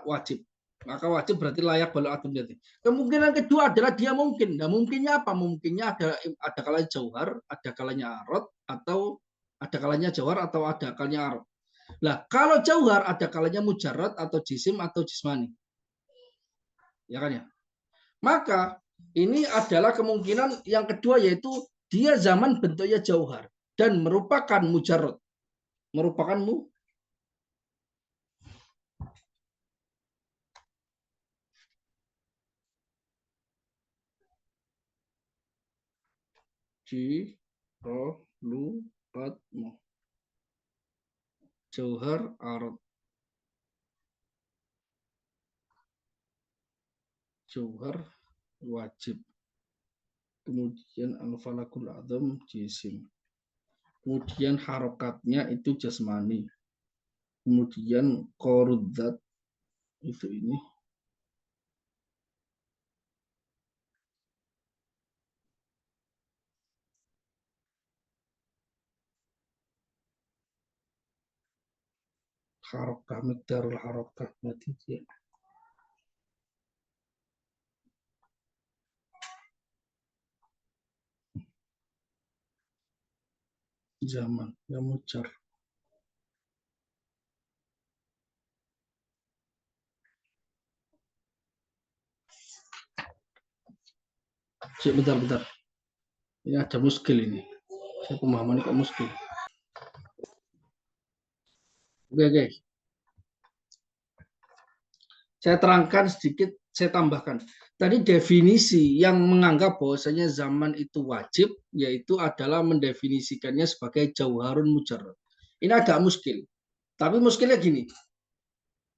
wajib. Maka wajib berarti layak balul adam nidati. Kemungkinan kedua adalah dia mungkin. Nah, mungkinnya apa? Mungkinnya ada kalanya jauhar, ada kalanya arot, atau ada kalanya jauhar atau ada kalanya arot. Nah, kalau jauhar ada kalanya mujarrad atau jisim atau jismani. Ya kan ya? Maka ini adalah kemungkinan yang kedua, yaitu dia zaman bentuknya jauhar dan merupakan mujarrad. Merupakan Jirolubatmu. Jauhar arad. Jauhar wajib. Kemudian al-falakul adzam jisim. Kemudian harokatnya itu jasmani. Kemudian korudzat itu ini. Harokah, mikdarul harokah. Berarti zaman yang mujar. Bentar. Ini ada muskil ini. Saya pemahaman kok muskil. Oke. Saya terangkan sedikit, saya tambahkan. Tadi definisi yang menganggap bahwasanya zaman itu wajib, yaitu adalah mendefinisikannya sebagai jauharun mujarrad. Ini agak muskil. Tapi muskilnya gini.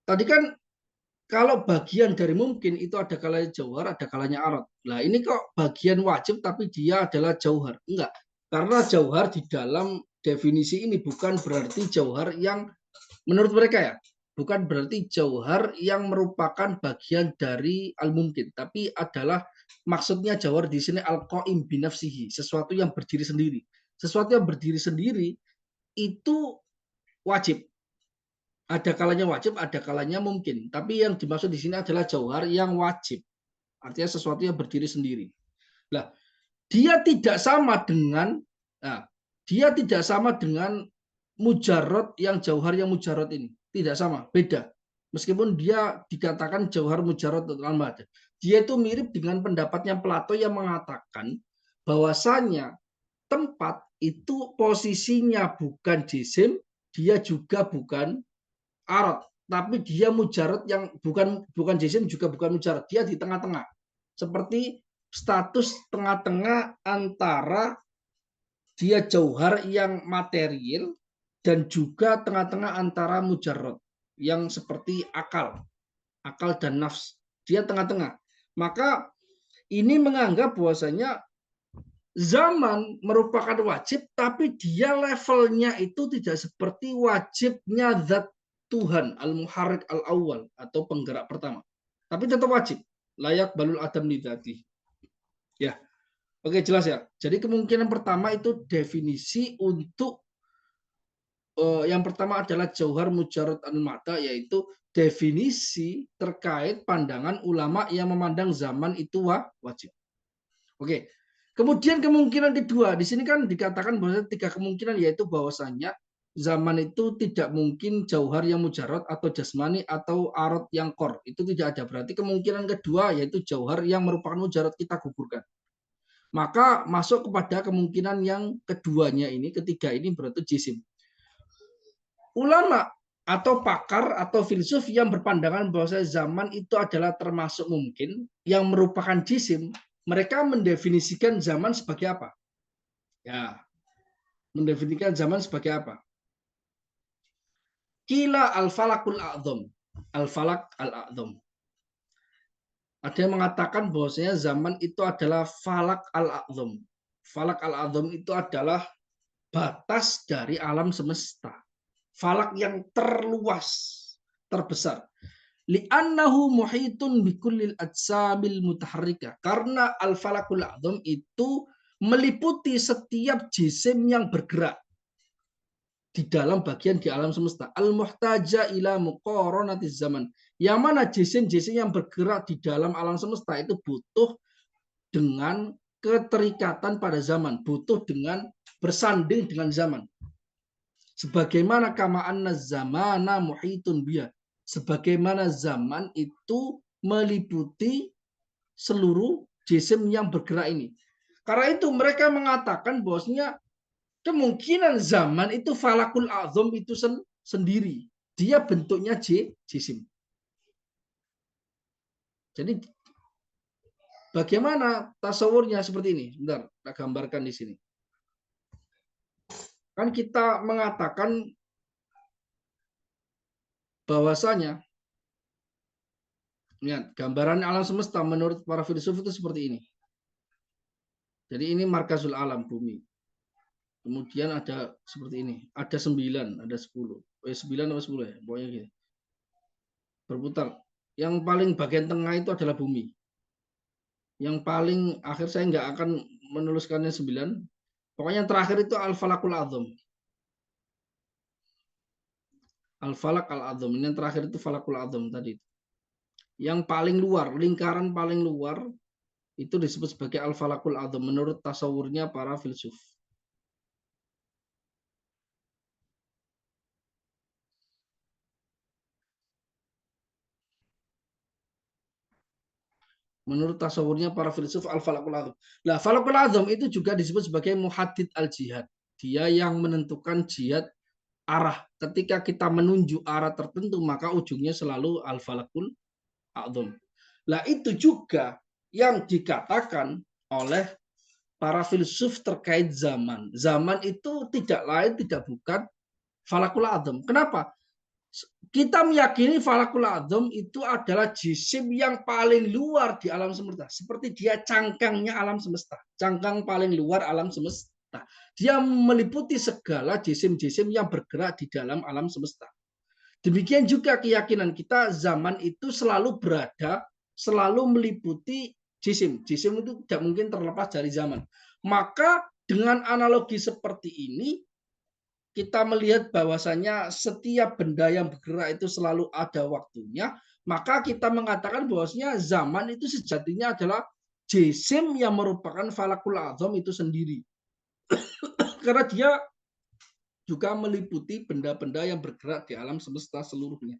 Tadi kan kalau bagian dari mungkin itu ada kalanya jauhar, ada kalanya arad. Nah ini kok bagian wajib tapi dia adalah jauhar. Enggak. Karena jauhar di dalam definisi ini bukan berarti jauhar yang menurut mereka ya, bukan berarti jauhar yang merupakan bagian dari al-mungkin, tapi adalah maksudnya jauhar di sini al-qaim binafsihi, sesuatu yang berdiri sendiri. Sesuatu yang berdiri sendiri itu wajib. Ada kalanya wajib, ada kalanya mungkin. Tapi yang dimaksud di sini adalah jauhar yang wajib. Artinya sesuatu yang berdiri sendiri. Nah, dia tidak sama dengan mujarot yang jauhar yang mujarot ini. Tidak sama, beda. Meskipun dia dikatakan jauhar mujarot al-madah. Dia itu mirip dengan pendapatnya Plato yang mengatakan bahwasanya tempat itu posisinya bukan jisim, dia juga bukan arad, tapi dia mujarot yang bukan jisim juga bukan mujarot. Dia di tengah-tengah. Seperti status tengah-tengah antara dia jauhar yang material dan juga tengah-tengah antara mujarrad yang seperti akal dan nafs. Dia tengah-tengah. Maka ini menganggap bahwasanya zaman merupakan wajib, tapi dia levelnya itu tidak seperti wajibnya zat Tuhan, al-muharrik al-awwal atau penggerak pertama. Tapi tetap wajib. Layak balul adam lidati. Ya, oke jelas ya. Jadi kemungkinan pertama itu definisi untuk yang pertama adalah jauhar mujarrad al-mata, yaitu definisi terkait pandangan ulama yang memandang zaman itu wajib. Oke. Kemudian kemungkinan kedua, di sini kan dikatakan bahwa 3 kemungkinan, yaitu bahwasanya zaman itu tidak mungkin jauhar yang mujarrad atau jasmani atau arad yang qor. Itu tidak ada. Berarti kemungkinan kedua yaitu jauhar yang merupakan mujarrad kita gugurkan. Maka masuk kepada kemungkinan yang keduanya ini, ketiga ini berarti jisim. Ulama atau pakar atau filsuf yang berpandangan bahwa zaman itu adalah termasuk mungkin yang merupakan jisim, mereka mendefinisikan zaman sebagai apa? Ya, mendefinisikan zaman sebagai apa? Kila al-falakul a'zam. Al-falak al-a'zam. Ada yang mengatakan bahwasanya zaman itu adalah falak al-a'zam. Falak al-a'zam itu adalah batas dari alam semesta. Falak yang terluas, terbesar. Li'annahu muhitun bikullil ajsamil mutaharrika. Karena al-falakul a'zam itu meliputi setiap jisim yang bergerak. di dalam bagian di alam semesta. Al-muhtaja ila muqaranatiz zaman. Yang mana jisim-jisim yang bergerak di dalam alam semesta itu butuh dengan keterikatan pada zaman, butuh dengan bersanding dengan zaman. Sebagaimana kama anna zamana muhitun biya. Sebagaimana zaman itu meliputi seluruh jisim yang bergerak ini. Karena itu mereka mengatakan bahwasanya kemungkinan zaman itu falakul azam itu sendiri. Dia bentuknya jisim. Jadi bagaimana tasawurnya seperti ini? Bentar, kita gambarkan di sini. Kan kita mengatakan bahwasanya ya, gambaran alam semesta menurut para filsuf itu seperti ini. Jadi ini markazul alam, bumi. Kemudian ada seperti ini. Ada 9, ada 10. 9 atau 10 ya, pokoknya gitu. Berputar. Yang paling bagian tengah itu adalah bumi. Yang paling akhir saya nggak akan menuliskannya 9. Pokoknya yang terakhir itu al-falakul azam. Al-falak al-azam. Ini yang terakhir itu falakul azam tadi. Yang paling luar, lingkaran paling luar itu disebut sebagai al-falakul azam menurut tasawurnya para filsuf. Menurut tasawurnya para filsuf al-falakul azam. Nah, falakul azam itu juga disebut sebagai muhaddid al-jihad. Dia yang menentukan jihad arah. Ketika kita menunjuk arah tertentu, maka ujungnya selalu al-falakul azam. Nah, itu juga yang dikatakan oleh para filsuf terkait zaman. Zaman itu tidak lain, tidak bukan falakul azam. Kenapa? Kita meyakini falakul azam itu adalah jisim yang paling luar di alam semesta. Seperti dia cangkangnya alam semesta. Cangkang paling luar alam semesta. Dia meliputi segala jisim-jisim yang bergerak di dalam alam semesta. Demikian juga keyakinan kita, zaman itu selalu berada, selalu meliputi jisim. Jisim itu tidak mungkin terlepas dari zaman. Maka dengan analogi seperti ini, kita melihat bahwasanya setiap benda yang bergerak itu selalu ada waktunya, maka kita mengatakan bahwasanya zaman itu sejatinya adalah jisim yang merupakan falakul azam itu sendiri. Karena dia juga meliputi benda-benda yang bergerak di alam semesta seluruhnya.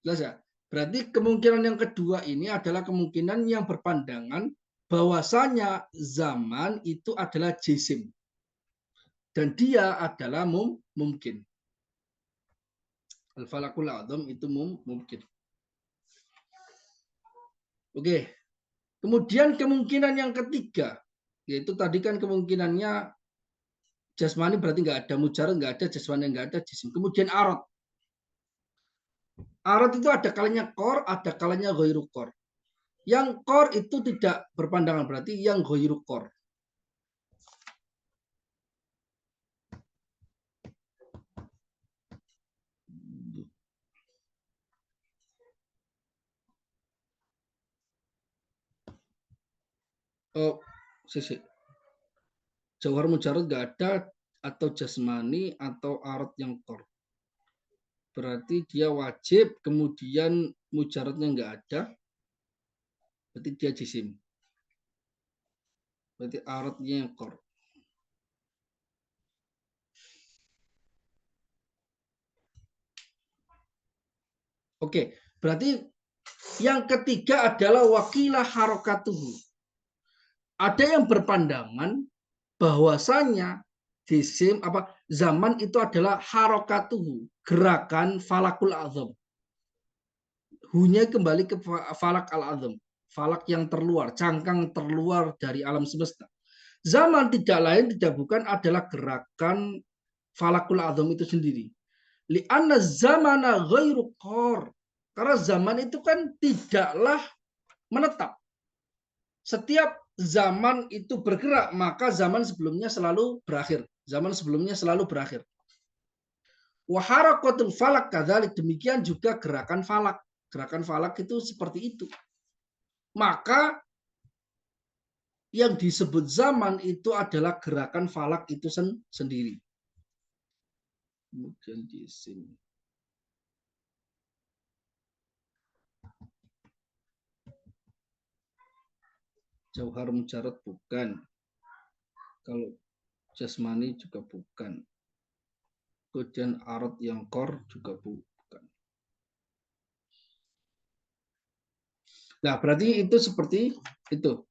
Jelas ya? Berarti kemungkinan yang kedua ini adalah kemungkinan yang berpandangan bahwasanya zaman itu adalah jisim. Dan dia adalah mungkin. Al-falakul azam itu mungkin. Oke. Kemudian kemungkinan yang ketiga, yaitu tadi kan kemungkinannya jasmani berarti nggak ada, mujarad nggak ada, jasmani nggak ada, jisim. Kemudian arad. Arad itu ada kalanya kor, ada kalanya ghairu kor. Yang kor itu tidak berpandangan, berarti yang ghairu kor. Oh, sisi. Jauhar mujarad nggak ada, atau jasmani atau arad yang kor. Berarti dia wajib, kemudian mujaradnya nggak ada, berarti dia jisim. Berarti aradnya yang kor. Oke, berarti yang ketiga adalah wakilah harokatuhu. Ada yang berpandangan bahwasanya jisim zaman itu adalah harokatuhu, gerakan falakul azam. Hunya kembali ke falak al azam, falak yang terluar, cangkang terluar dari alam semesta. Zaman tidak lain tidak bukan adalah gerakan falakul azam itu sendiri. Li'anna zamana ghairu qor. Karena zaman itu kan tidaklah menetap. Setiap zaman itu bergerak, maka zaman sebelumnya selalu berakhir. Zaman sebelumnya selalu berakhir. Wa harakatul falak kadzalik, demikian juga gerakan falak. Gerakan falak itu seperti itu. Maka yang disebut zaman itu adalah gerakan falak itu sendiri. Kemudian jisim. Jauhar mujarad bukan. Kalau jasmani juga bukan. Kemudian arad yang kor juga bukan. Nah, berarti itu seperti itu.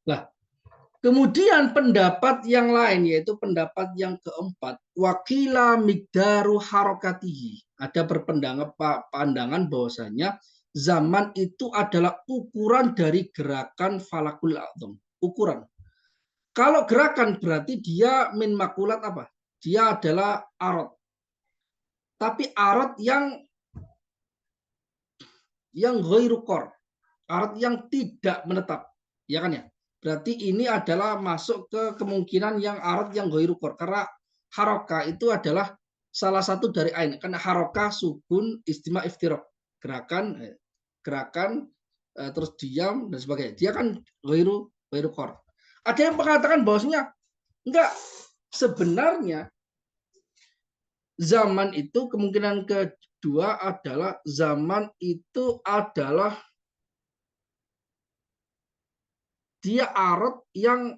Nah, kemudian pendapat yang lain yaitu pendapat yang keempat, wakila migdaru harokatihi. Ada pandangan bahwasanya zaman itu adalah ukuran dari gerakan falakul a'dham. Ukuran. Kalau gerakan berarti dia min makulat apa? Dia adalah arad. Tapi arad yang ghairu qor, arad yang tidak menetap, ya kan ya? Berarti ini adalah masuk ke kemungkinan yang arad yang ghairu qor, karena haroka itu adalah salah satu dari ain, karena haroka sukun istima iftirok, gerakan terus diam dan sebagainya, dia kan ghairu qor. Ada yang mengatakan bahwasanya enggak, sebenarnya zaman itu kemungkinan kedua adalah zaman itu adalah dia arad yang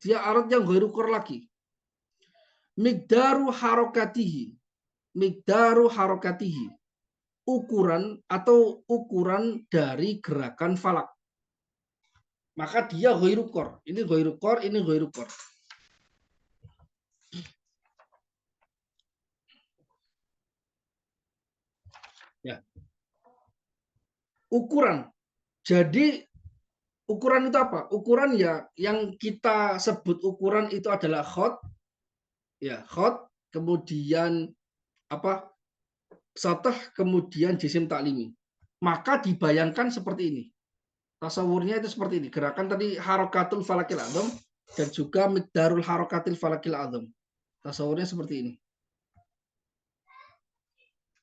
ghairu qor lagi. Migdaru harokatihi, ukuran dari gerakan falak. Maka dia ghairu qor. Ini ghairu qor, ini ghairu qor. Ya. Ukuran. Jadi ukuran itu apa? Ukuran ya yang kita sebut ukuran itu adalah khot, ya khot, kemudian apa? Satah, kemudian jisim taklimi. Maka dibayangkan seperti ini. Tasawurnya itu seperti ini. Gerakan tadi harokatul falakil azam dan juga miqdarul harokatil falakil azam. Tasawurnya seperti ini.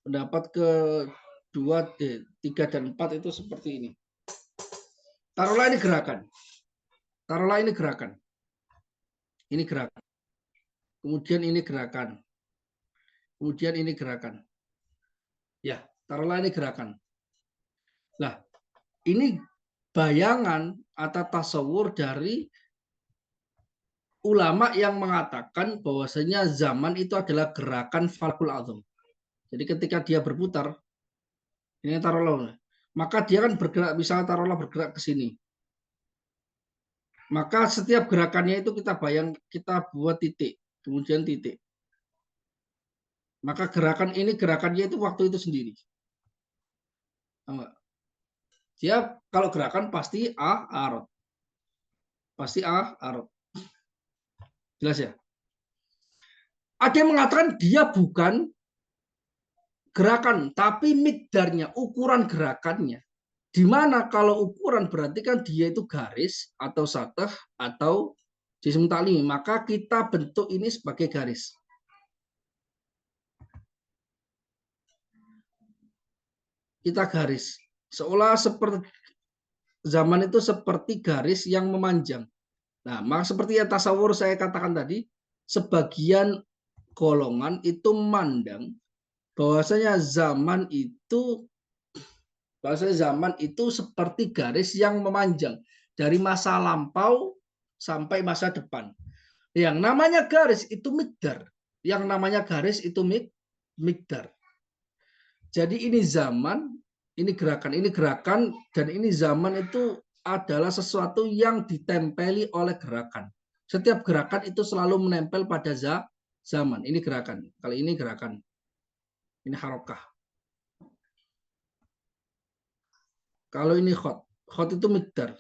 Pendapat kedua, 3 dan 4 itu seperti ini. Taruhlah ini gerakan. Taruhlah ini gerakan. Ini gerakan. Kemudian ini gerakan. Kemudian ini gerakan. Ya, taruhlah ini gerakan. Nah, ini bayangan atau tasawur dari ulama yang mengatakan bahwasanya zaman itu adalah gerakan falakul azam. Jadi ketika dia berputar, ini taruhlah, maka dia kan bergerak, misalnya taruhlah bergerak ke sini. Maka setiap gerakannya itu kita buat titik, kemudian titik. Maka gerakannya itu waktu itu sendiri. Dia kalau gerakan pasti arad. Pasti arad. Jelas ya? Ada yang mengatakan dia bukan gerakan, tapi mikdarnya, ukuran gerakannya. Di mana kalau ukuran berarti kan dia itu garis atau satah atau jisim taklimi, maka kita bentuk ini sebagai garis. Kita garis. Seolah seperti zaman itu seperti garis yang memanjang. Nah, maka seperti yang tasawur saya katakan tadi, sebagian golongan itu memandang bahwasanya zaman itu seperti garis yang memanjang dari masa lampau sampai masa depan. Yang namanya garis itu mikdar. Yang namanya garis itu mikdar. Jadi ini zaman, ini gerakan, dan ini zaman itu adalah sesuatu yang ditempeli oleh gerakan. Setiap gerakan itu selalu menempel pada zaman. Ini gerakan. Kali ini gerakan. Ini harokah. Kalau ini khot itu mikdar.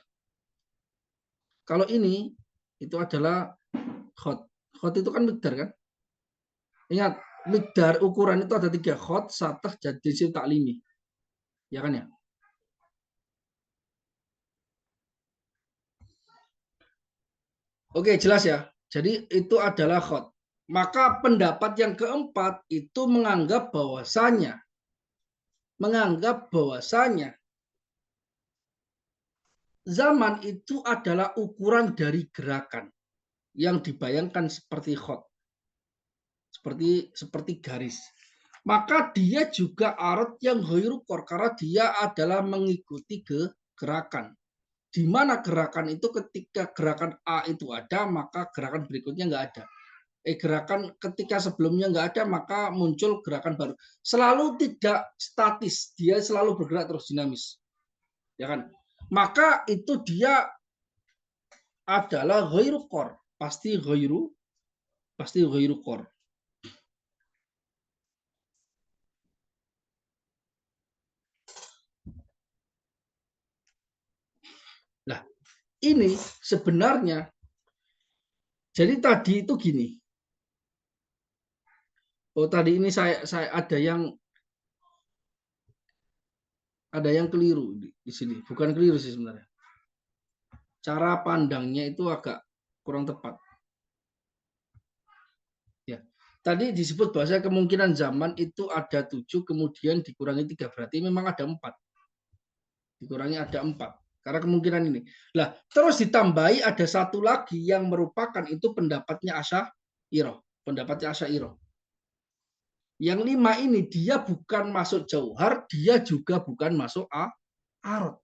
Kalau ini itu adalah khot. Khot itu kan mikdar kan? Ingat, mikdar ukuran itu ada 3, khot, satah, dan jisim taklimi. Ya kan ya? Oke, jelas ya. Jadi itu adalah khot. Maka pendapat yang keempat itu menganggap bahwasanya menganggap bahwasanya zaman itu adalah ukuran dari gerakan yang dibayangkan seperti khot, seperti garis. Maka dia juga arad yang ghairukor karena dia adalah mengikuti gerakan. Di mana gerakan itu ketika gerakan A itu ada, maka gerakan berikutnya nggak ada. Gerakan ketika sebelumnya nggak ada, maka muncul gerakan baru. Selalu tidak statis, dia selalu bergerak terus dinamis, ya kan? Maka itu dia adalah ghairu qor, pasti ghairu qor. Nah, ini sebenarnya jadi tadi itu gini. Oh, tadi ini saya ada yang keliru di sini. Bukan keliru sih sebenarnya. Cara pandangnya itu agak kurang tepat. Ya. Tadi disebut bahasa kemungkinan zaman itu ada 7, kemudian dikurangi 3, berarti memang ada 4. Dikurangi ada 4. Karena kemungkinan ini. Lah, terus ditambahi ada satu lagi yang merupakan itu pendapatnya Asy'ariyah. Pendapatnya Asy'ariyah. Yang 5 ini dia bukan masuk jauhar, dia juga bukan masuk arad.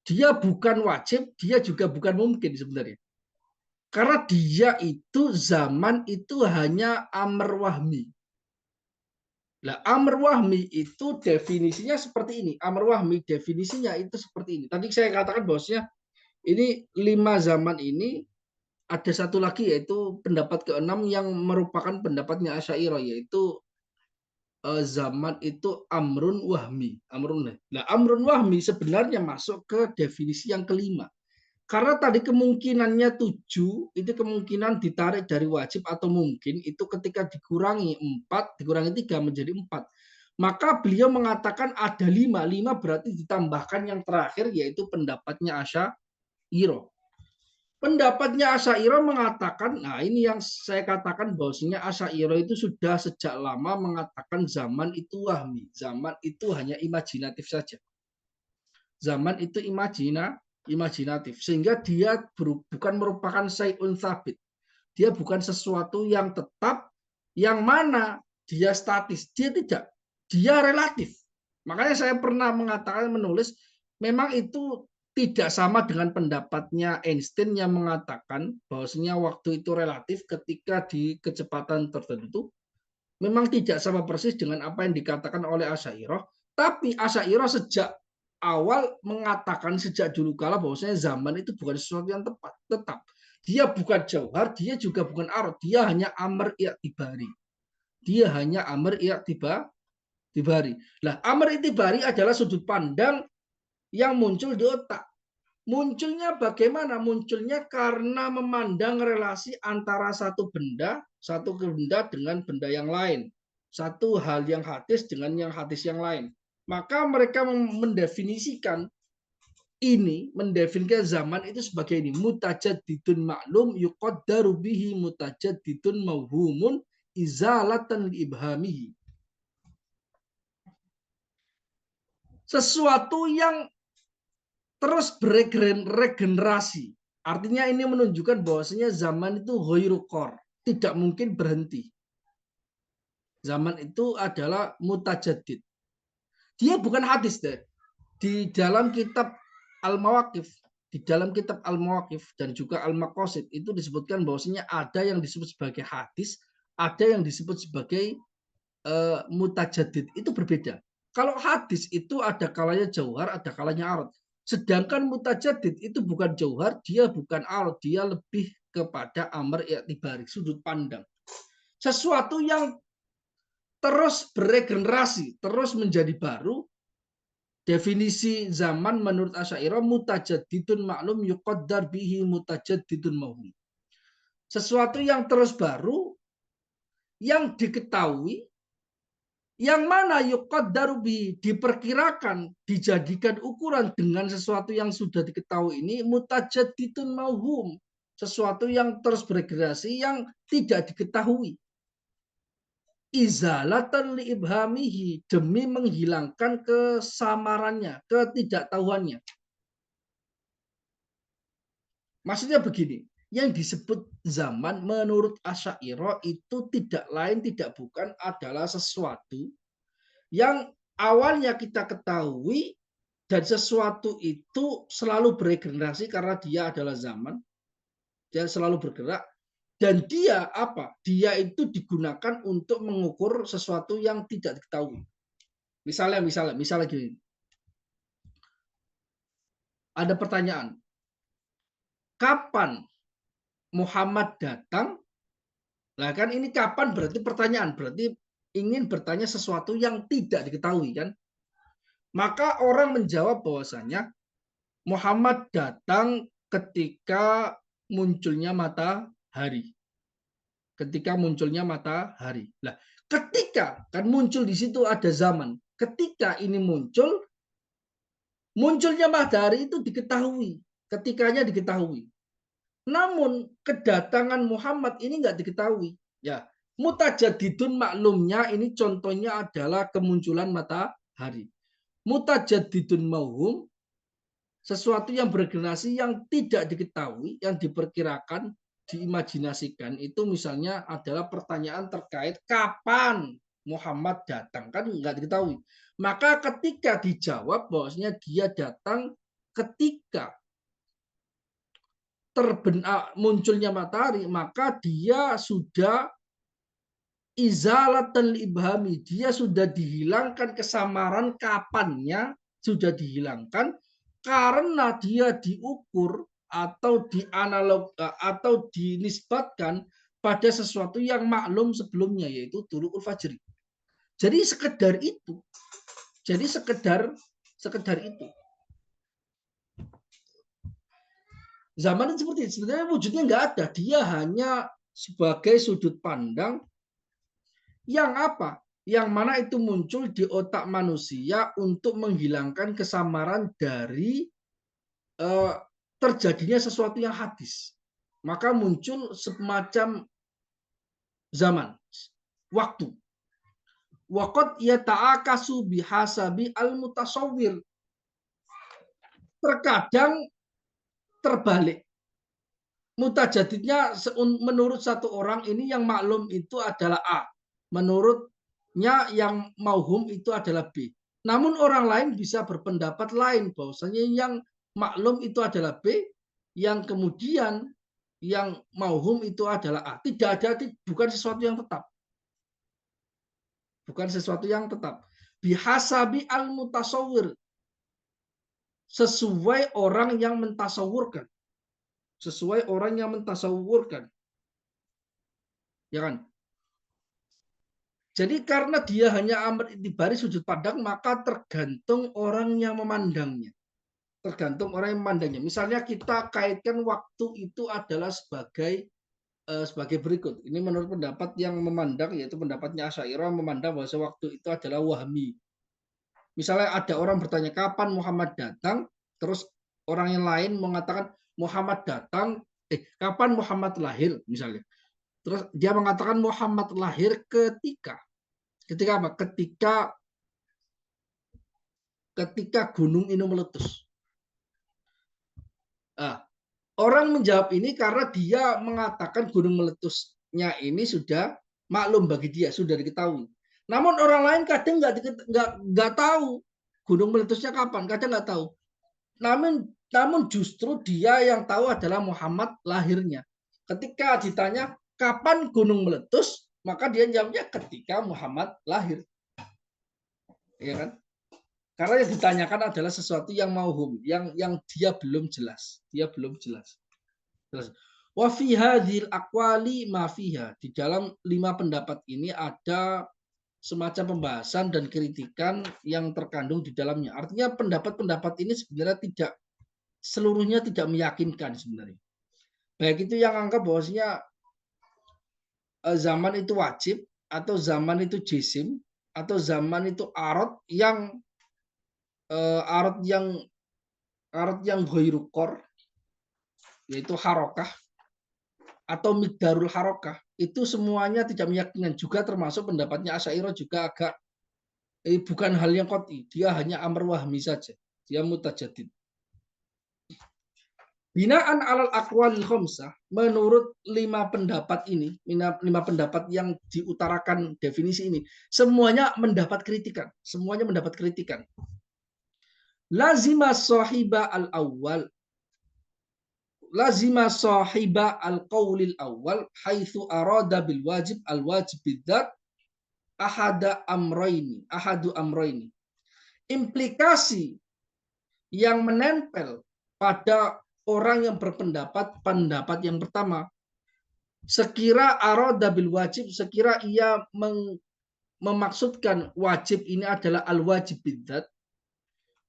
Dia bukan wajib, dia juga bukan mungkin sebenarnya. Karena dia itu zaman itu hanya amr wahmi. Nah, amr wahmi itu definisinya seperti ini. Amr wahmi definisinya itu seperti ini. Tadi saya katakan bahwasanya ini 5 zaman ini ada satu lagi yaitu pendapat ke-6 yang merupakan pendapatnya Asy'ariyah yaitu zaman itu amrun wahmi. Amrun wahmi sebenarnya masuk ke definisi yang kelima. Karena tadi kemungkinannya 7, itu kemungkinan ditarik dari wajib atau mungkin, itu ketika dikurangi 4, dikurangi 3 menjadi 4. Maka beliau mengatakan ada 5. 5 berarti ditambahkan yang terakhir, yaitu pendapatnya Asy'ariyah. Pendapatnya Asy'ariyah mengatakan, nah ini yang saya katakan bahwasanya Asy'ariyah itu sudah sejak lama mengatakan zaman itu wahmi. Zaman itu hanya imajinatif saja. Zaman itu imajinatif sehingga dia bukan merupakan syai'un tsabit. Dia bukan sesuatu yang tetap yang mana dia statis. Dia tidak. Dia relatif. Makanya saya pernah mengatakan menulis memang itu tidak sama dengan pendapatnya Einstein yang mengatakan bahwasanya waktu itu relatif ketika di kecepatan tertentu. Memang tidak sama persis dengan apa yang dikatakan oleh Asy'ariyah, tapi Asy'ariyah sejak awal mengatakan sejak dulu kala bahwasanya zaman itu bukan sesuatu yang tetap. Dia bukan jauhar, dia juga bukan arad, dia hanya amr i'tibari. Dia hanya amr i'tibari. Lah, amr i'tibari adalah sudut pandang yang muncul di otak. Munculnya bagaimana? Munculnya karena memandang relasi antara satu benda dengan benda yang lain. Satu hal yang hadis dengan yang hadis yang lain. Maka mereka mendefinisikan zaman itu sebagai ini. Mutajaddidun maklum yuqaddaru bihi mutajaddidun mauhumun izalatan liibhamihi. Sesuatu yang terus beregenerasi. Artinya ini menunjukkan bahwasanya zaman itu ghairu qor, tidak mungkin berhenti. Zaman itu adalah mutajaddid. Dia bukan hadis deh. Di dalam kitab Al-Mawaqif, dan juga Al-Maqasid itu disebutkan bahwasanya ada yang disebut sebagai hadis, ada yang disebut sebagai mutajaddid. Itu berbeda. Kalau hadis itu ada kalanya jauhar, ada kalanya arad. Sedangkan mutajaddid itu bukan jauhar, dia bukan arad, dia lebih kepada amr i'tibari, sudut pandang. Sesuatu yang terus beregenerasi, terus menjadi baru. Definisi zaman menurut Asy'ariyah mutajaddidun maklum yuqaddar bihi mutajaddidun mauhum. Sesuatu yang terus baru, yang diketahui, yang mana yuqaddaru bi diperkirakan dijadikan ukuran dengan sesuatu yang sudah diketahui ini mutajaddidun mauhum, sesuatu yang terus bergenerasi yang tidak diketahui. izalatan li ibhamihi, demi menghilangkan kesamarannya, ketidaktahuannya. Maksudnya begini, yang disebut zaman menurut Asy'ariyah itu tidak lain tidak bukan adalah sesuatu yang awalnya kita ketahui, dan sesuatu itu selalu beregenerasi karena dia adalah zaman, dia selalu bergerak, dan dia apa? Dia itu digunakan untuk mengukur sesuatu yang tidak diketahui. Misalnya gini, ada pertanyaan, kapan Muhammad datang? Nah kan ini kapan berarti pertanyaan, berarti ingin bertanya sesuatu yang tidak diketahui kan? Maka orang menjawab bahwasanya Muhammad datang ketika munculnya matahari. Ketika munculnya matahari. Nah, ketika kan muncul di situ ada zaman. Ketika ini muncul, munculnya matahari itu diketahui. Ketikanya diketahui. Namun kedatangan Muhammad ini nggak diketahui. Ya, mutajadidun maklumnya ini contohnya adalah kemunculan matahari. Mutajadidun mauhum, sesuatu yang bergenerasi yang tidak diketahui, yang diperkirakan, diimajinasikan, itu misalnya adalah pertanyaan terkait kapan Muhammad datang, kan nggak diketahui. Maka ketika dijawab bahwasanya dia datang ketika munculnya matahari, maka dia sudah izalatan ibhami, dia sudah dihilangkan kesamaran kapannya, sudah dihilangkan karena dia diukur atau dianalog atau dinisbatkan pada sesuatu yang maklum sebelumnya, yaitu tulu'ul fajri. Jadi sekedar itu. Jadi sekedar itu. Zaman seperti itu sebenarnya wujudnya nggak ada, dia hanya sebagai sudut pandang yang apa? Yang mana itu muncul di otak manusia untuk menghilangkan kesamaran dari terjadinya sesuatu yang hadis. Maka muncul semacam zaman, waktu. Waqad yata'akasu bihasabi al-mutasawwir. Terkadang terbalik. Mutajadidnya menurut satu orang ini yang maklum itu adalah A. Menurutnya yang mauhum itu adalah B. Namun orang lain bisa berpendapat lain bahwasanya yang maklum itu adalah B, yang kemudian yang mauhum itu adalah A. Tidak ada, bukan sesuatu yang tetap. Bukan sesuatu yang tetap. Bihasabi al-mutasawwir. Sesuai orang yang mentasawurkan. Sesuai orang yang mentasawurkan. Ya kan? Jadi karena dia hanya amr itibari sudut pandang, maka tergantung orang yang memandangnya. Tergantung orang yang memandangnya. Misalnya kita kaitkan waktu itu adalah sebagai berikut. Ini menurut pendapat yang memandang, yaitu pendapatnya Asy'ariyah, memandang bahwa waktu itu adalah wahmi. Misalnya ada orang bertanya kapan Muhammad datang, terus orang yang lain mengatakan Muhammad datang, kapan Muhammad lahir misalnya. Terus dia mengatakan Muhammad lahir ketika apa? Ketika gunung ini meletus. Nah, orang menjawab ini karena dia mengatakan gunung meletusnya ini sudah maklum bagi dia, sudah diketahui. Namun orang lain kadang nggak tahu gunung meletusnya kapan, kadang nggak tahu. Namun justru dia yang tahu adalah Muhammad lahirnya. Ketika ditanya kapan gunung meletus, maka dia jawabnya ketika Muhammad lahir. Ya kan? Karena yang ditanyakan adalah sesuatu yang mauhum, yang dia belum jelas. Dia belum jelas. Wa fi hadhil aqwali ma fiha. Di dalam 5 pendapat ini ada semacam pembahasan dan kritikan yang terkandung di dalamnya. Artinya pendapat-pendapat ini sebenarnya tidak seluruhnya tidak meyakinkan sebenarnya. Baik itu yang anggap bahwasanya zaman itu wajib, atau zaman itu jisim, atau zaman itu arad yang arad yang ghairukor, yaitu harokah, atau miqdarul harokah, itu semuanya tidak meyakinkan, juga termasuk pendapatnya Asy'ariyah juga agak bukan hal yang qat'i, dia hanya amr wahmi saja, dia mutajadid. Binaan alal aqwalil khamsah, menurut 5 pendapat ini, 5 pendapat yang diutarakan definisi ini, semuanya mendapat kritikan, semuanya mendapat kritikan. Lazima sahiba al-awwal, lazima sahiba al-qawlil awwal haitsu arada bil wajib al-wajib bidzat ahadu amroini. Implikasi yang menempel pada orang yang berpendapat pendapat yang pertama, sekira arada bil wajib, sekira ia memaksudkan wajib ini adalah al-wajib bidzat,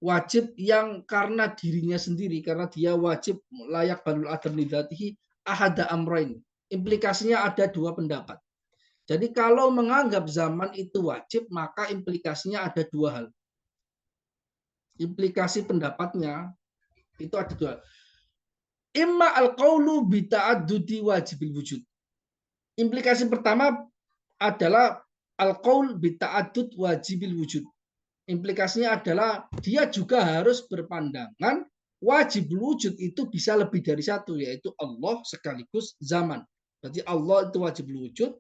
wajib yang karena dirinya sendiri, karena dia wajib layak balul adam lidzatihi ahada amroini. Implikasinya ada 2 pendapat. Jadi kalau menganggap zaman itu wajib, maka implikasinya ada 2 hal. Implikasi pendapatnya itu ada 2. Imma al-qawlu bi ta'addudi wajibil wujud. Implikasi pertama adalah al-qaul bi ta'addud wajibil wujud. Implikasinya adalah dia juga harus berpandangan wajib wujud itu bisa lebih dari satu, yaitu Allah sekaligus zaman. Berarti Allah itu wajib wujud,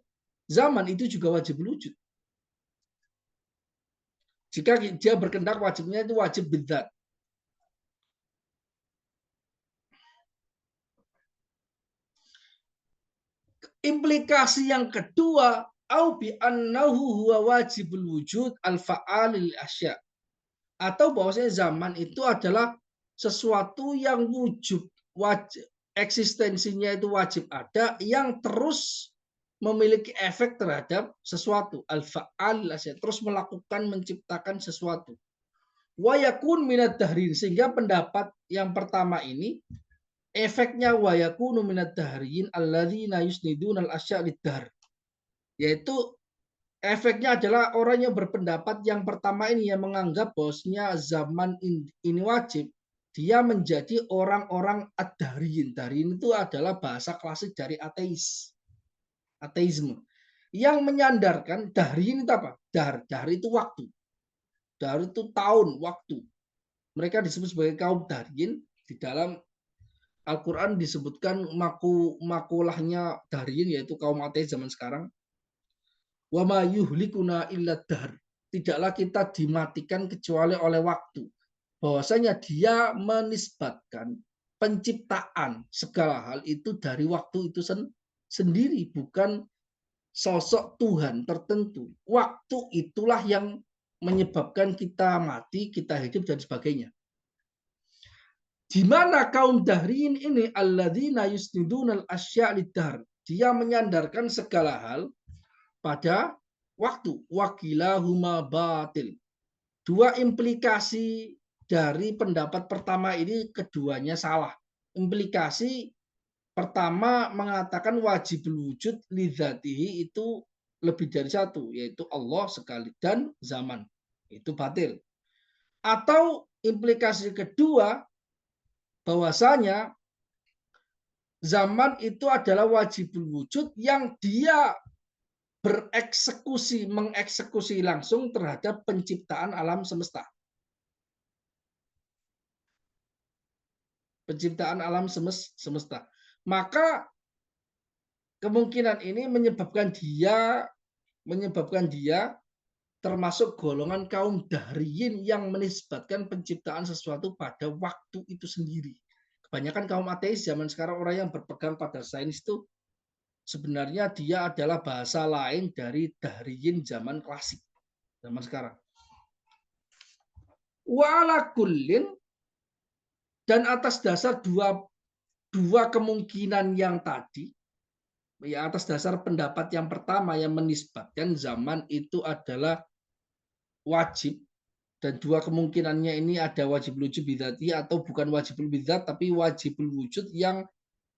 zaman itu juga wajib wujud. Jika dia berkehendak wajibnya itu wajib bidzat. Implikasi yang kedua, au bi annahu huwa wajibul wujud al-fa'alil asya. Atau bahwasanya zaman itu adalah sesuatu yang wujud, wajib, eksistensinya itu wajib ada, yang terus memiliki efek terhadap sesuatu, al-fa'alil asya, terus melakukan, menciptakan sesuatu. Wa yakun minad dahrin, sehingga pendapat yang pertama ini efeknya wa yakunu minad dahriyin alladzina yusnidun al-asya' lid-dahr, yaitu efeknya adalah orang yang berpendapat yang pertama ini, yang menganggap bahwasanya zaman ini wajib, dia menjadi orang-orang ad-dahriyin. Dahriyin itu adalah bahasa klasik dari ateisme, yang menyandarkan dahriyin itu apa? Dahr itu waktu, dahr itu tahun, waktu. Mereka disebut sebagai kaum dahriyin. Di dalam Al-Quran disebutkan makulahnya dahriyin, yaitu kaum ateis zaman sekarang. Wa ma yuhlikuna illa dahr. Tidaklah kita dimatikan kecuali oleh waktu. Bahwasanya dia menisbatkan penciptaan segala hal itu dari waktu itu sendiri, bukan sosok Tuhan tertentu. Waktu itulah yang menyebabkan kita mati, kita hidup, dan sebagainya. Di mana kaum dahriyin ini alladzina yusnidunal asya' lid-dahr, dia menyandarkan segala hal pada waktu. Wakilahuma batil. 2 implikasi dari pendapat pertama ini, keduanya salah. Implikasi pertama mengatakan wajib wujud lidzatihi itu lebih dari satu, yaitu Allah sekali dan zaman. Itu batil. Atau implikasi kedua, bahwasanya zaman itu adalah wajibul wujud yang dia mengeksekusi langsung terhadap penciptaan alam semesta. Penciptaan alam semesta. Maka kemungkinan ini menyebabkan dia termasuk golongan kaum dahriyin yang menisbatkan penciptaan sesuatu pada waktu itu sendiri. Kebanyakan kaum ateis zaman sekarang, orang yang berpegang pada sains itu sebenarnya dia adalah bahasa lain dari dahriyin zaman klasik, zaman sekarang. Wa ala kullin, dan atas dasar dua kemungkinan yang tadi, ya, atas dasar pendapat yang pertama yang menisbatkan zaman itu adalah wajib, dan 2 kemungkinannya ini ada wajib wujud bidzati atau bukan wajib bidzat tapi wajib wujud yang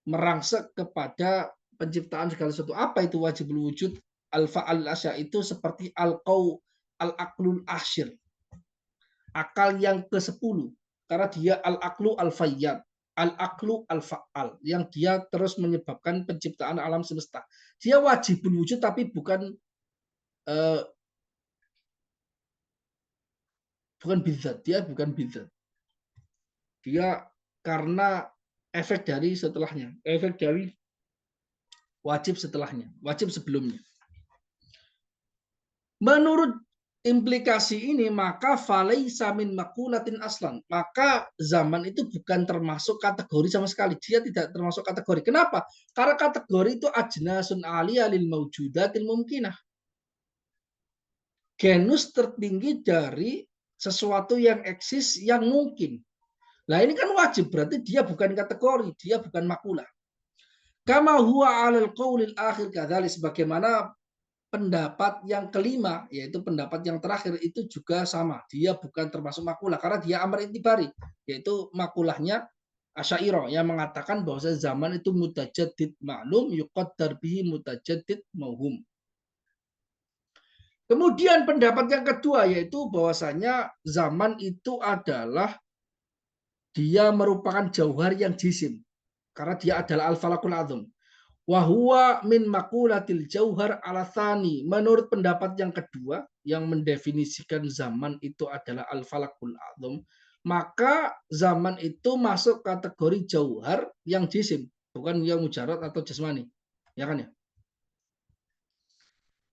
merangsek kepada penciptaan segala sesuatu. Apa itu wajib wujud? Al-fa'al asya itu seperti al-aqlul asyir, akal yang ke-10, karena dia al-aqlu al-fayyad, al-aqlu al-fa'al, yang dia terus menyebabkan penciptaan alam semesta. Dia wajibul wujud tapi bukan bukan bidzat, dia bukan bidzat. Dia karena efek dari setelahnya, efek dari wajib setelahnya, wajib sebelumnya. Menurut implikasi ini, maka falaisa min maqulatin aslan. Maka zaman itu bukan termasuk kategori sama sekali. Dia tidak termasuk kategori. Kenapa? Karena kategori itu ajnasun aliyah lil mawjudatil mumkinah. Genus tertinggi dari sesuatu yang eksis yang mungkin. Nah ini kan wajib, berarti dia bukan kategori, dia bukan makulah. Kama huwa alal qaulil akhir kadzalik, sebagaimana pendapat yang kelima, yaitu pendapat yang terakhir itu juga sama. Dia bukan termasuk makulah karena dia amar intibari, yaitu makulahnya Asy'ariyah yang mengatakan bahwa zaman itu mutajaddid maklum yuqaddar bihi mutajaddid mauhum. Kemudian pendapat yang kedua yaitu bahwasanya zaman itu adalah dia merupakan jauhar yang jisim karena dia adalah al-falakul azam. Wahwa min makulatil jauhar ala thani. Menurut pendapat yang kedua yang mendefinisikan zaman itu adalah al-falakul azam, maka zaman itu masuk kategori jauhar yang jisim, bukan yang mujarad atau jasmani. Ya kan ya?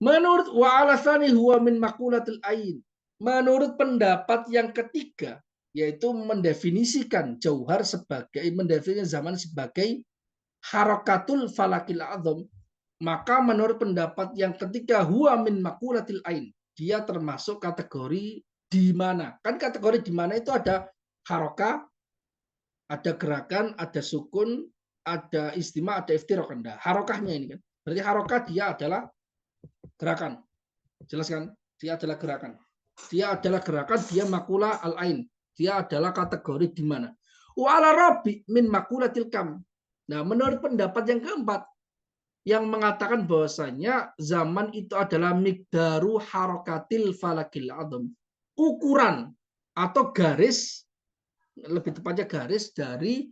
Menurut wa ala thani huwa min makulatil ain. Menurut pendapat yang ketiga yaitu mendefinisikan jauhar sebagai mendefinisikan zaman sebagai harakatul falakil azam, maka menurut pendapat yang ketiga huwa min makulatil ain, dia termasuk kategori di mana. Kan kategori di mana itu ada haroka, ada gerakan, ada sukun, ada istima, ada iftiraq. Harokahnya ini kan. Berarti harokah dia adalah gerakan. Jelas kan? Dia adalah gerakan. Dia adalah gerakan, dia makula al-ain. Dia adalah kategori di mana. Wa ala rabi min makulatil kam. Nah, menurut pendapat yang keempat yang mengatakan bahwasanya zaman itu adalah miqdaru harokatil falakil adam. Ukuran atau garis, lebih tepatnya garis dari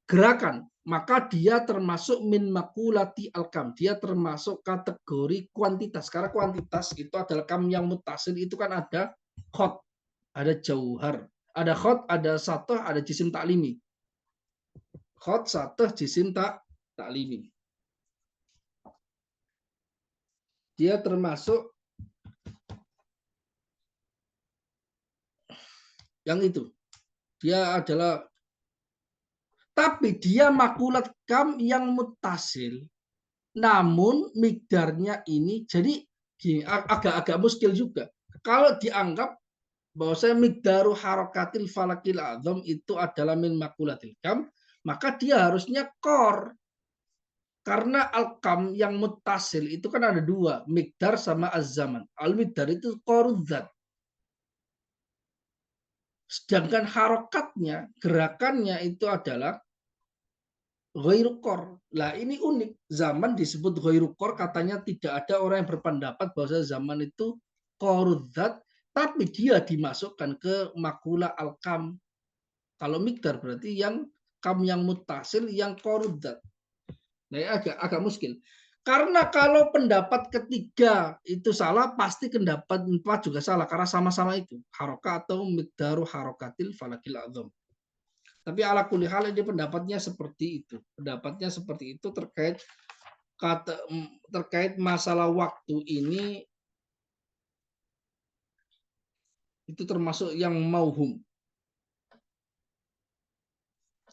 gerakan, maka dia termasuk min makulati al-kam. Dia termasuk kategori kuantitas. Karena kuantitas itu adalah kam yang mutasil, itu kan ada khot, ada jauhar, ada khot, ada satoh, ada jisim taklimi. Khot, satoh, jisim taklimi. Dia termasuk yang itu. Dia adalah, tapi dia makulat kam yang mutasil. Namun migdarnya ini jadi agak-agak muskil juga. Kalau dianggap bahwa saya migdaru harokatil falakil azam itu adalah min makulatil kam, maka dia harusnya kor. Karena al-kam yang mutasil itu kan ada dua, migdar sama az-zaman. Al-migdar itu korudzat. Sedangkan harokatnya, gerakannya itu adalah ghairu qor. Lah ini unik. Zaman disebut ghairu qor, katanya tidak ada orang yang berpendapat bahwa zaman itu qorudzat, tapi dia dimasukkan ke makula al-kam. Kalau mikdar berarti yang kam yang mutasil, yang qorudzat. Nah, agak muskil. Karena kalau pendapat ketiga itu salah, pasti pendapat empat juga salah karena sama-sama itu harokat atau mikdaru harokatil falakil azam. Tapi ala kulli hal ini pendapatnya seperti itu. Pendapatnya seperti itu terkait masalah waktu ini, itu termasuk yang mauhum.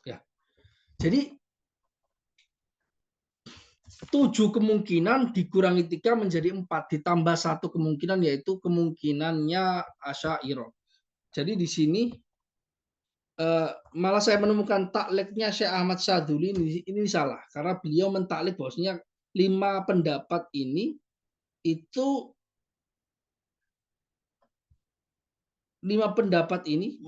Ya. Jadi 7 kemungkinan dikurangi 3 menjadi 4, ditambah 1 kemungkinan yaitu kemungkinannya Asy'ariyah. Jadi di sini malah saya menemukan takleknya Syekh Ahmad Syadzuli ini salah karena beliau mentaklek bahwasanya 5 pendapat ini itu 5 pendapat ini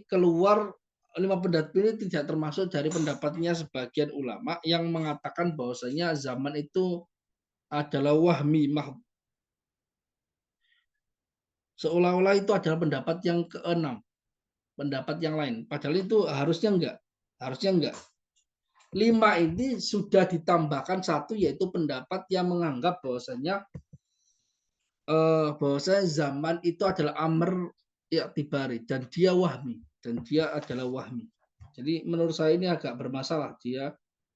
keluar, 5 pendapat ini tidak termasuk dari pendapatnya sebagian ulama yang mengatakan bahwasanya zaman itu adalah wahmi mahd. Seolah-olah itu adalah pendapat yang keenam. pendapat yang lain. Padahal itu harusnya enggak. Harusnya enggak. 5 ini sudah ditambahkan 1, yaitu pendapat yang menganggap bahwasanya zaman itu adalah amr i'tibari dan dia wahmi, dan dia adalah wahmi. Jadi menurut saya ini agak bermasalah.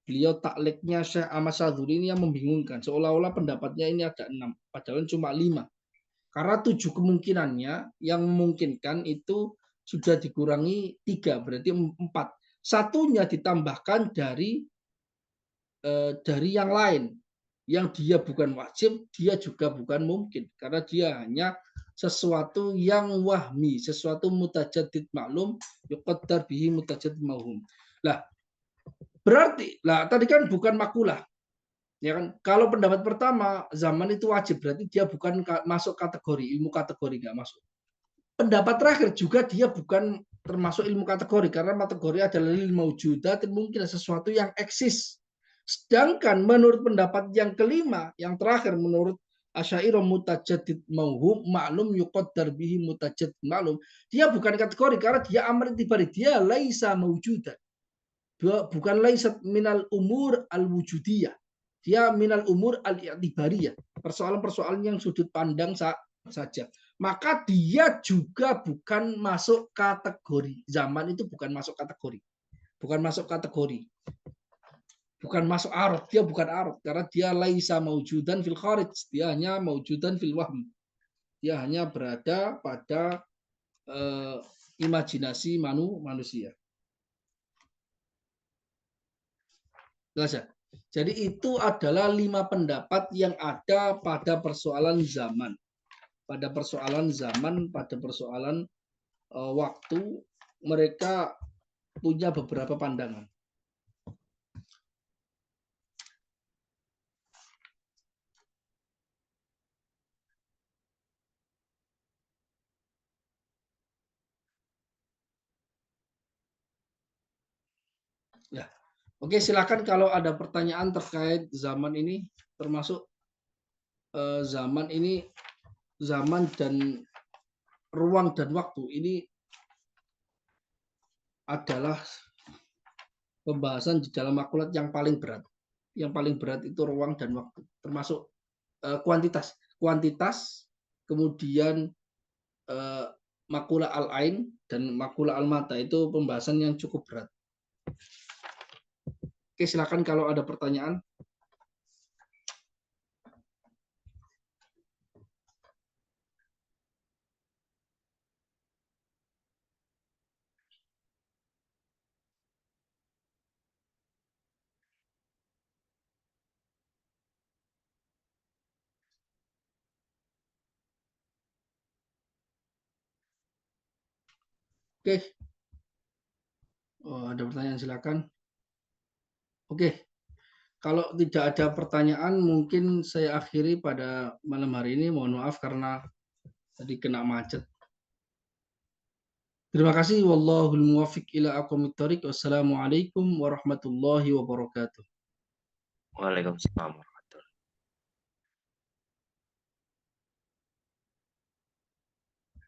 Beliau takleknya Syekh Ahmad Syadzuli ini yang membingungkan. Seolah-olah pendapatnya ini ada 6, padahal cuma 5. Karena 7 kemungkinannya yang memungkinkan itu sudah dikurangi 3, berarti 4. Satunya ditambahkan dari yang lain, yang dia bukan wajib, dia juga bukan mungkin, karena dia hanya sesuatu yang wahmi, sesuatu mutajadid maklum, yuqaddar bihi mutajadid mauhum. Lah, berarti, tadi kan bukan makulah, ya kan? Kalau pendapat pertama zaman itu wajib, berarti dia bukan masuk kategori ilmu kategori, nggak masuk. Pendapat terakhir juga dia bukan termasuk ilmu kategori, karena kategori adalah ilmu maujudat, mungkin sesuatu yang eksis. Sedangkan menurut pendapat yang kelima, yang terakhir menurut Asy'ariyah mutajadid mauhum maklum yuqaddar bihi mutajadid maklum, dia bukan kategori karena dia amr i'tibari, dia laisa maujudan. Bukan laisa minal umur al-wujudiyah. Dia minal umur al-i'tibariyah. Persoalan-persoalan yang sudut pandang saja. Maka dia juga bukan masuk kategori. Zaman itu bukan masuk kategori. Bukan masuk kategori. Bukan masuk arad, dia bukan arad karena dia laisa maujudan fil kharij, dia hanya maujudan fil wahm. Dia hanya berada pada imajinasi manusia. Jelas ya? Jadi itu adalah 5 pendapat yang ada pada persoalan zaman. Pada persoalan zaman, pada persoalan waktu, mereka punya beberapa pandangan. Ya. Oke, silakan kalau ada pertanyaan terkait zaman ini, termasuk zaman ini, zaman dan ruang dan waktu ini adalah pembahasan di dalam makulat yang paling berat. Yang paling berat itu ruang dan waktu, termasuk kuantitas. Kuantitas, kemudian makula al-ain dan makula al-mata, itu pembahasan yang cukup berat. Oke, silakan kalau ada pertanyaan. Oke, ada pertanyaan silakan. Oke, kalau tidak ada pertanyaan mungkin saya akhiri pada malam hari ini. Mohon maaf karena tadi kena macet. Terima kasih. Wallahul muwaffiq ila aqwamit thoriq. Wassalamualaikum warahmatullahi wabarakatuh. Waalaikumsalam.